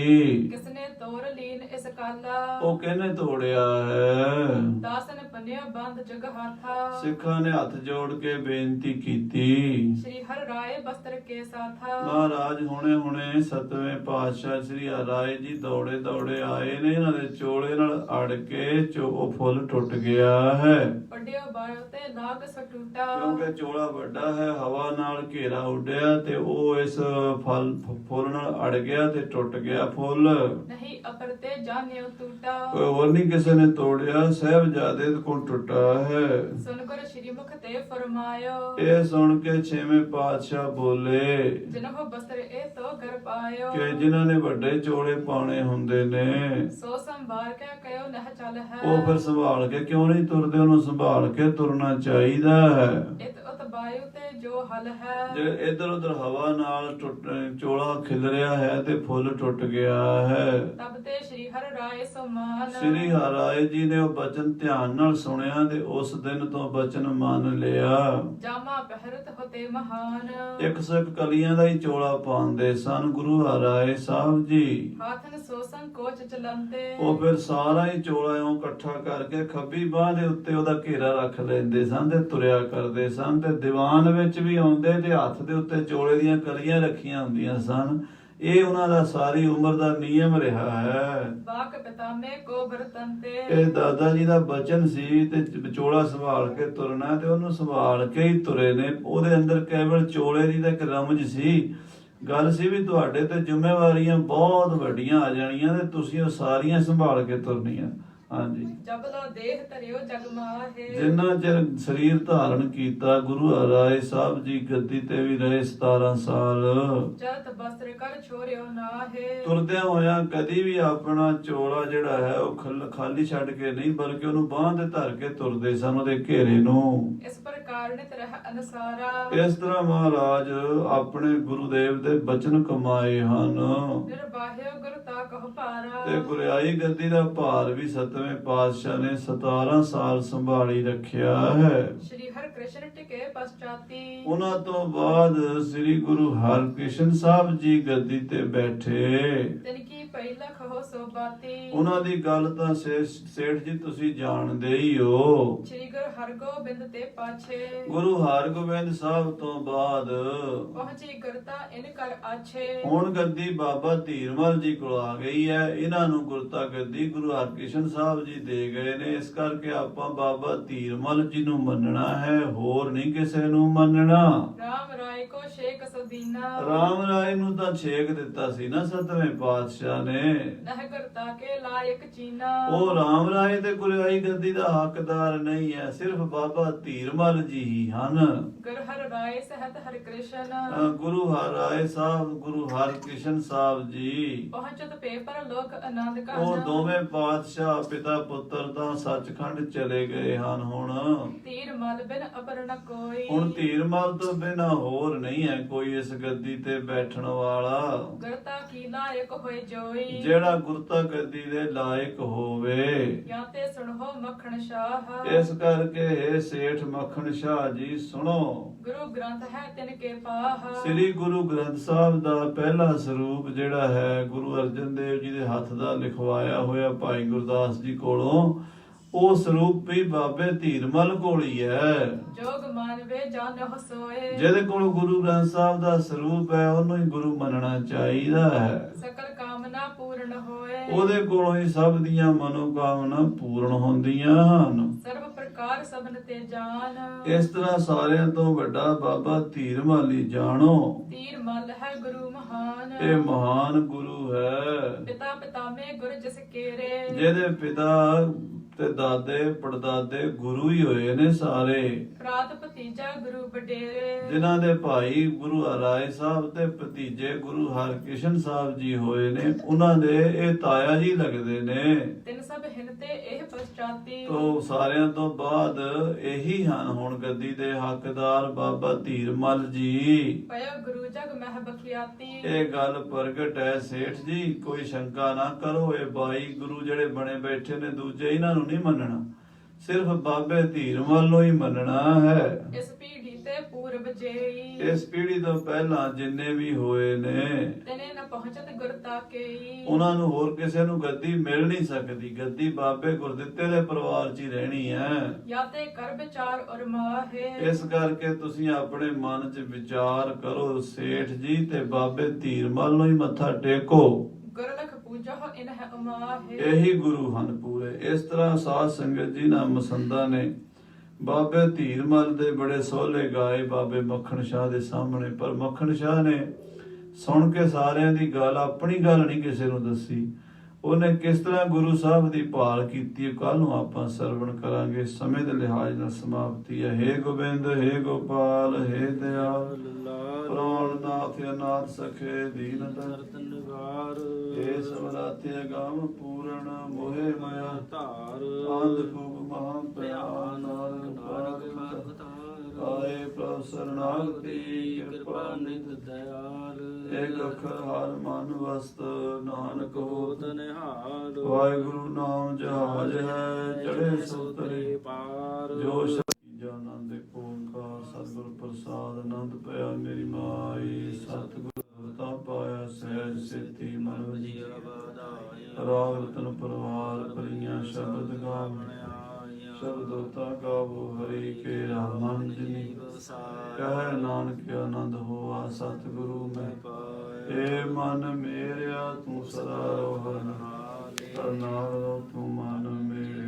ਕਿਸਨੇ ਤੋਰ ਲੀਨ ਇਸ ਕਾਲਾ। ਉਹ ਕਿਹਨੇ ਤੋੜਿਆ ਹੈ? ਦਾਸਨ ਪੰਨਿਓ ਬੰਦ ਜਗ ਹਾਥਾ। ਸਿੱਖਾਂ ਨੇ ਹੱਥ ਜੋੜ ਕੇ ਬੇਨਤੀ ਕੀਤੀ। ਸ੍ਰੀ ਹਰਿ ਰਾਏ वस्त्र के साथा ਮਹਾਰਾਜ ਹੁਣੇ ਸਤਵੇਂ ਪਾਤਸ਼ਾਹ ਸ੍ਰੀ ਹਰਿ ਜੀ ਦੌੜੇ ਦੌੜੇ ਆਏ ਨੇ। ਇਹਨਾਂ ਦੇ ਚੋਲੇ ਨਾਲ ਅੜ ਕੇ ਉਹ ਫੁੱਲ ਟੁੱਟ ਗਿਆ ਹੈ, पढ़ियो बायो ते लाग सटूटा ਕਿਉਂਕਿ ਚੋਲਾ ਵੱਡਾ ਹੈ। ਹਵਾ ਨਾਲ ਘੇਰਾ ਉੱਡਿਆ ਤੇ ਉਹ ਇਸ ਫੁੱਲ ਨਾਲ ਅੜ ਗਿਆ ਤੇ ਟੁੱਟ ਗਿਆ ਫੁੱਲ। नहीं अपर ते जानियो टूटा ਕੋਈ ਹੋਰ ਨਹੀਂ ਕਿਸੇ ਨੇ ਤੋੜਿਆ, ਸਾਹਿਬਜ਼ਾਦੇ ਕੋਲ ਟੁੱਟਾ ਹੈ। सुनकर श्री मुख ते फरमायो ਇਹ ਸੁਣ ਕੇ ਛੇਵੇਂ ਪਾਤਸ਼ਾਹ ਬੋਲੇ जिन्हों वस्त्र ए तो घर पायो ਕਿ ਜਿਨ੍ਹਾਂ ਨੇ ਵੱਡੇ ਚੋਲੇ ਪਾਉਣੇ ਹੁੰਦੇ ਨੇ सो संभार के कयो नह चल है ਉਹ ਫਿਰ ਸੰਭਾਲ ਕੇ ਕਿਉਂ ਨਹੀਂ ਤੁਰਦੇ? ਉਹਨੂੰ ਸੰਭਾਲ ਕੇ ਤੁਰਨਾ ਚਾਹੀਦਾ ਹੈ। इत उत वायु ते जो हल है ਜੇ ਇਧਰ ਉਧਰ ਹਵਾ ਨਾਲ ਚੋਲਾ ਖਿਲਰਿਆ ਹੈ ਤੇ ਫੁੱਲ ਟੁੱਟ ਗਿਆ ਹੈ। तब ते श्री हर राय समान ਸ੍ਰੀ ਹਰਿ ਜੀ ਨੇ ਉਹ ਬਚਨ ਧਿਆਨ ਨਾਲ ਸੁਣਿਆ ਤੇ ਉਸ ਦਿਨ ਤੋਂ ਬਚਨ ਮੰਨ ਲਿਆ। जामा पहरत होते महान 101 ਕਲੀਆਂ ਦਾ ਹੀ ਚੋਲਾ ਪਾਉਂਦੇ ਸਨ ਗੁਰੂ ਹਰਿ ਸਾਹਿਬ ਜੀ। हाथन सो संकोच चलंते ਉਹ ਫਿਰ ਸਾਰਾ ਹੀ ਚੋਲਾ ਇਉਂ ਇਕੱਠਾ ਕਰਕੇ ਖੱਬੀ ਬਾਹ ਦੇ ਉੱਤੇ ਉਹਦਾ ਘੇਰਾ ਰੱਖ ਲੈਂਦੇ ਸਨ ਤੇ ਤੁਰਿਆ ਕਰਦੇ ਸਨ। ਤੇ ਦੀਵਾਨ ਵਿੱਚ ਵੀ ਆਉਂਦੇ ਤੇ ਹੱਥ ਦੇ ਉੱਤੇ ਚੋਲੇ ਦੀਆਂ ਕਲੀਆਂ ਰੱਖੀਆਂ ਹੁੰਦੀਆਂ ਸਨ। ਇਹ ਉਹਨਾਂ ਦਾ ਸਾਰੀ ਉਮਰ ਦਾ ਨਿਯਮ ਰਿਹਾ ਹੈ। बाक पिता में को बरतनते ਇਹ ਦਾਦਾ ਜੀ ਦਾ ਬਚਨ ਸੀ ਤੇ ਚੋਲਾ ਸੰਭਾਲ ਕੇ ਤੁਰਨਾ ਤੇ ਉਹਨੂੰ ਸੰਭਾਲ ਕੇ ਹੀ ਤੁਰੇ ਨੇ। ਉਹਦੇ ਅੰਦਰ ਕੇਵਲ ਚੋਲੇ ਦੀ ਤਾਂ ਇੱਕ ਰਮਜ ਸੀ। ਗੱਲ ਸੀ ਵੀ ਤੁਹਾਡੇ ਤੇ ਜ਼ਿੰਮੇਵਾਰੀਆਂ ਬਹੁਤ ਵੱਡੀਆਂ ਆ ਜਾਣੀਆਂ ਤੇ ਤੁਸੀਂ ਉਹ ਸਾਰੀਆਂ ਸੰਭਾਲ ਕੇ ਤੁਰਨੀਆਂ। ਹਾਂਜੀ, जब लो देह तरियो जग माहे ਜਿੰਨਾ ਚਿਰ ਸਰੀਰ ਧਾਰਨ ਕੀਤਾ ਗੁਰੂ ਹਰਿ ਸਾਹਿਬ ਜੀ ਗੱਦੀ ਤੇ ਵੀ ਰਹੇ 17 ਸਾਲ। जत वस्त्र कर छोड़ियो नाहे ਤੁਰਦਿਆਂ ਹੋਇਆਂ ਕਦੀ ਵੀ ਆਪਣਾ ਚੋਲਾ ਜਿਹੜਾ ਹੈ ਉਹ ਖਾਲੀ ਛੱਡ ਕੇ ਨਹੀਂ, ਬਲਕਿ ਉਹਨੂੰ ਬਾਂਹ ਤੇ ਧਰ ਕੇ ਤੁਰਦੇ ਸਨ ਉਹਦੇ ਘੇਰੇ ਨੂੰ। इस प्रकार नित रह अनुसारा ਇਸ ਤਰ੍ਹਾਂ ਮਹਾਰਾਜ ਆਪਣੇ ਗੁਰੂਦੇਵ ਦੇ ਬਚਨ ਕਮਾਏ ਹਨ निर्बाह्य गुरता कह पारा ਤੇ ਗੁਰਿਆਈ ਗੱਦੀ ਦਾ ਭਾਰ ਵੀ ਸਤਵੇਂ ਪਾਤਸ਼ਾਹ ਨੇ 17 ਸਾਲ ਸੰਭਾਲੀ ਰੱਖਿਆ ਹੈ। श्री हर कृष्ण टिके पश्चाती ਉਹਨਾਂ ਤੋਂ ਬਾਅਦ ਸ੍ਰੀ ਗੁਰੂ ਹਰਕ੍ਰਿਸ਼ਨ ਸਾਹਿਬ ਜੀ ਗੱਦੀ ਤੇ ਬੈਠੇ। तिनकी पहिला खहो सोबाती ਉਹਨਾਂ ਦੀ ਗੱਲ ਤਾਂ ਸੇਠ ਜੀ ਤੁਸੀਂ ਜਾਣਦੇ ਹੀ ਹੋ। श्री गुरु हरगोबिंद ते पाछे ਗੁਰੂ ਹਰਗੋਬਿੰਦ ਸਾਹਿਬ ਤੋਂ ਬਾਅਦ पहुंची गुरता इन कर आछे ਹੁਣ ਗੱਦੀ ਬਾਬਾ ਧੀਰਮਲ ਜੀ ਕੋਲ ਆ ਗਈ ਹੈ। ਇਹਨਾਂ ਨੂੰ ਗੁਰਤਾ ਗੱਦੀ ਗੁਰੂ ਹਰਕ੍ਰਿਸ਼ਨ ਸਾਹਿਬ ਜੀ ਦੇ ਗਏ ਨੇ। ਇਸ ਕਰਕੇ ਆਪਾਂ ਬਾਬਾ ਧੀਰਮਲ ਜੀ ਨੂੰ ਮੰਨਣਾ ਹੈ, ਹੋਰ ਨਹੀਂ ਕਿਸੇ ਨੂੰ ਮੰਨਣਾ। राम राय को शेख सदीना ਰਾਮ ਰਾਏ ਨੂੰ ਤਾਂ ਛੇਕ ਦਿੱਤਾ ਸੀ ਨਾ ਸਤਵੇਂ ਪਾਤਸ਼ਾਹ ਨੇ। नह गुरता के लायक चीना ਉਹ ਰਾਮ ਰਾਏ ਤੇ ਗੁਰਿਆਈ ਗੱਦੀ ਦਾ ਹੱਕਦਾਰ ਨਹੀਂ ਹੈ, ਸਿਰਫ ਬਾਬਾ ਧੀਰਮਲ ਜੀ ਹੀ ਹਨ। गुरु हर राय सहत हर कृष्ण ਗੁਰੂ ਹਰਿ ਸਾਹਿਬ ਗੁਰੂ ਹਰਕ੍ਰਿਸ਼ਨ ਸਾਹਿਬ ਜੀ पहुंचत पेपर लोक आनंद का ਉਹ ਦੋਵੇਂ ਪਾਤਸ਼ਾਹ ਪਿਤਾ ਪੁੱਤਰ ਤਾਂ ਸੱਚਖੰਡ ਚਲੇ ਗਏ ਹਨ। ਹੁਣ तीर मल बिन अपर न कोई ਹੁਣ ਧੀਰਮਲ ਤੋਂ ਬਿਨਾ ਹੋਰ ਨਹੀਂ ਹੈ ਕੋਈ ਇਸ ਗੱਦੀ ਤੇ ਬੈਠਣ ਵਾਲਾ गुरता की लायक होए जोई ਜਿਹੜਾ ਗੁਰਤਾ ਗੱਦੀ ਦੇ ਲਾਇਕ ਹੋਵੇ। या ते सुनहो मखण शाह ਇਸ ਕਰਕੇ ਇਹ ਸੇਠ ਮੱਖਣ ਸ਼ਾਹ ਜੀ ਸੁਣੋ, गुरु ग्रंथ है तिनके पाह ਸ੍ਰੀ ਗੁਰੂ ਗ੍ਰੰਥ ਸਾਹਿਬ ਦਾ ਪਹਿਲਾ ਸਰੂਪ ਜਿਹੜਾ ਹੈ ਗੁਰੂ ਅਰਜਨ ਦੇਵ ਜੀ ਦੇ ਹੱਥ ਦਾ ਲਿਖਵਾਇਆ ਹੋਇਆ ਭਾਈ ਗੁਰਦਾਸ ਜੀ ਕੋਲੋਂ, ਉਹ ਸਰੂਪ ਵੀ ਬਾਬੇ ਧੀਰਮਲ ਕੋਲ ਹੀ ਹੈ। जोग मानवे जानो सोए ਜਿਹਦੇ ਕੋਲ ਗੁਰੂ ਗ੍ਰੰਥ ਸਾਹਿਬ ਦਾ ਸਰੂਪ ਹੈ ਉਹਨੂੰ ਹੀ ਗੁਰੂ ਮੰਨਣਾ ਚਾਹੀਦਾ ਹੈ। सकल कामना पूर्ण होए ਉਹਦੇ ਕੋਲੋਂ ਹੀ ਸਭ ਦੀਆਂ ਮਨੋਕਾਮਨਾ ਪੂਰਨ ਹੁੰਦੀਆਂ ਹਨ। सर्व प्रकार सबन ते जान ਇਸ ਤਰ੍ਹਾਂ ਸਾਰਿਆਂ ਤੋਂ ਵੱਡਾ ਬਾਬਾ ਧੀਰਮਲ ਹੀ ਜਾਣੋ। तीर मल है गुरु महान ਇਹ ਮਹਾਨ ਗੁਰੂ ਹੈ पिता पिता में गुरु जिस केरे ਜਿਹਦੇ ਪਿਤਾ ਤੇ ਦਾਦੇ ਪੜਦਾਦੇ ਗੁਰੂ ਹੀ ਹੋਏ ਨੇ ਸਾਰੇ। प्रात भतीजा गुरु बडेरे ਜਿਨ੍ਹਾਂ ਦੇ ਭਾਈ ਗੁਰੂ ਹਰਿ ਸਾਹਿਬ ਤੇ ਭਤੀਜੇ ਗੁਰੂ ਹਰਕ੍ਰਿਸ਼ਨ ਸਾਹਿਬ ਜੀ ਹੋਏ ਨੇ, ਉਹਨਾਂ ਦੇ ਇਹ ਤਾਇਆ ਜੀ ਲੱਗਦੇ ਨੇ। ਤਿੰਨ ਸਭ ਹਿਨਤੇ ਇਹ ਪਛਾਤੀ ਤੋ ਸਾਰਿਆਂ ਤੋਂ ਬਾਅਦ ਇਹੀ ਹਨ ਹੁਣ ਗੱਦੀ ਦੇ ਹੱਕਦਾਰ ਬਾਬਾ ਧੀਰਮਲ ਜੀ। ਪਇਓ ਗੁਰੂ ਜਗ ਮਹਿ ਬਖਿਆਤੀ ਇਹ ਗੱਲ ਪ੍ਰਗਟ ਹੈ ਸੇਠ ਜੀ, ਕੋਈ ਸ਼ੰਕਾ ਨਾ ਕਰੋ। ਇਹ 22 ਗੁਰੂ ਜਿਹੜੇ ਬਣੇ ਬੈਠੇ ਨੇ ਦੂਜੇ, ਇਹਨਾਂ ਨੂੰ ਨਹੀਂ ਮੰਨਣਾ, ਸਿਰਫ ਬਾਬੇ ਧੀਰਮਲ ਨੂੰ ਹੀ ਮੰਨਣਾ ਹੈ। ਇਸ ਪੀੜੀ ਤੇ ਪੂਰਬ ਪੁਰਬ ਜੇਈ ਇਸ ਪੀੜ੍ਹੀ ਤੋਂ ਪਹਿਲਾਂ ਜਿੰਨੇ ਵੀ ਹੋਏ ਨੇ ਤਨੇ ਨ ਪਹੁੰਚਤ ਗੁਰ ਤਾਕੇਈ ਉਹਨਾਂ ਨੂੰ ਹੋਰ ਕਿਸੇ ਨੂੰ ਗੱਦੀ ਮਿਲ ਨਹੀਂ ਸਕਦੀ। ਗੱਦੀ ਬਾਬੇ ਗੁਰਦਿੱਤੇ ਦੇ ਪਰਿਵਾਰ 'ਚ ਹੀ ਰਹਿਣੀ ਹੈ। ਜਾਂ ਤੇ ਕਰ ਵਿਚਾਰ ਔਰ ਮਾਹੇ ਇਸ ਕਰਕੇ ਤੁਸੀਂ ਆਪਣੇ ਮਨ 'ਚ ਵਿਚਾਰ ਕਰੋ ਸੇਠ ਜੀ, ਤੇ ਬਾਬੇ ਧੀਰਮਲ ਨੂੰ ਹੀ ਮੱਥਾ ਟੇਕੋ। ਗੁਰਲਖ ਪੂਜਾ ਇਨ ਹੈ ਉਮਾਹੇ ਇਹੀ ਗੁਰੂ ਹਨ ਪੂਰੇ। ਇਸ ਤਰ੍ਹਾਂ ਸਾਧ ਸੰਗਤ ਜੀ ਨਾ ਮਸੰਦਾਂ ਨੇ ਬਾਬੇ ਧੀਰਮਲ ਦੇ ਬੜੇ ਸੋਹਲੇ ਗਾਏ ਬਾਬੇ ਮੱਖਣ ਸ਼ਾਹ ਦੇ ਸਾਹਮਣੇ, ਪਰ ਮੱਖਣ ਸ਼ਾਹ ਨੇ ਸੁਣ ਕੇ ਸਾਰਿਆਂ ਦੀ ਗੱਲ, ਆਪਣੀ ਗੱਲ ਨਹੀਂ ਕਿਸੇ ਨੂੰ ਦੱਸੀ। ਉਹਨੇ ਕਿਸ ਤਰ੍ਹਾਂ ਗੁਰੂ ਸਾਹਿਬ ਦੀ ਭਾਲ ਕੀਤੀ, ਕੱਲ ਨੂੰ ਆਪਾਂ ਸਰਵਣ ਕਰਾਂਗੇ। ਸਮੇਂ ਦੇ ਲਿਹਾਜ਼ ਨਾਲ ਸਮਾਪਤੀ ਹੈ। ਹੇ ਗੋਬਿੰਦ, ਹੇ ਗੋਪਾਲ, ਹੇ ਦਿਆਲ, ਪ੍ਰਾਣਨਾਥ ਅਨਾਥ ਸਖੇ ਦੀਨ ਦਰਦ ਨਿਵਾਰ, ਹੇ ਸਮਰਾਤੇ ਅਗਮ ਪੂਰਨ ਮੋਹਿ ਮਾਇਆ ਧਾਰ, ਆਂਧ ਖੂਬ ਮਹਾ ਪਿਆਨ ਨਾਨਕ ਆਏ ਪ੍ਰਭ ਸਰਨਾਗਤੀ ਕਿਰਪਾ ਨਿਧ ਦਇਆਲ, ਏਕ ਅੱਖਰ ਹਰ ਮਨ ਵਸਤ ਨਾਨਕ ਹੋਤ ਨਿਹਾਲ। ਵਾਹਿਗੁਰੂ ਨਾਮ ਜਹਾਜ ਹੈ ਚੜੇ ਸੋ ਤਰੇ ਪਾਰ, ਜੋ ਸ਼ਬਦ ਆਨੰਦ ਓੰਕਾਰ ਸਤਿਗੁਰ ਪ੍ਰਸਾਦ ਆਨੰਦ ਪਿਆ ਮੇਰੀ ਮਾਈ, ਸਤਿਗੁਰ ਤਾ ਪਾਇਆ ਸਹਿਜ ਸੇਤੀ ਮਨ ਵਜੀਆ ਵਧਾਈ, ਰਾਗ ਰਤਨ ਪਰਵਾਰ ਭਰੀਆਂ ਸ਼ਬਦ ਗਾਵਣਿਆ, ਸ਼ਬਦੋ ਤਾ ਗਾਵੋ ਹਰੀ ਕੇਰਾ ਮਨ ਜਿਨੀ ਕਹਿ ਨਾਨਕ ਆਨੰਦ ਹੋਆ ਸਤਿਗੁਰੂ ਮੈਂ ਪਾਏ। ਏ ਮਨ ਮੇਰਿਆ ਤੂੰ ਸਦਾ ਰੋ ਹਰ ਨਾਲ, ਹਰ ਨਾਲ ਤੂੰ ਮਨ ਮੇਰੇ।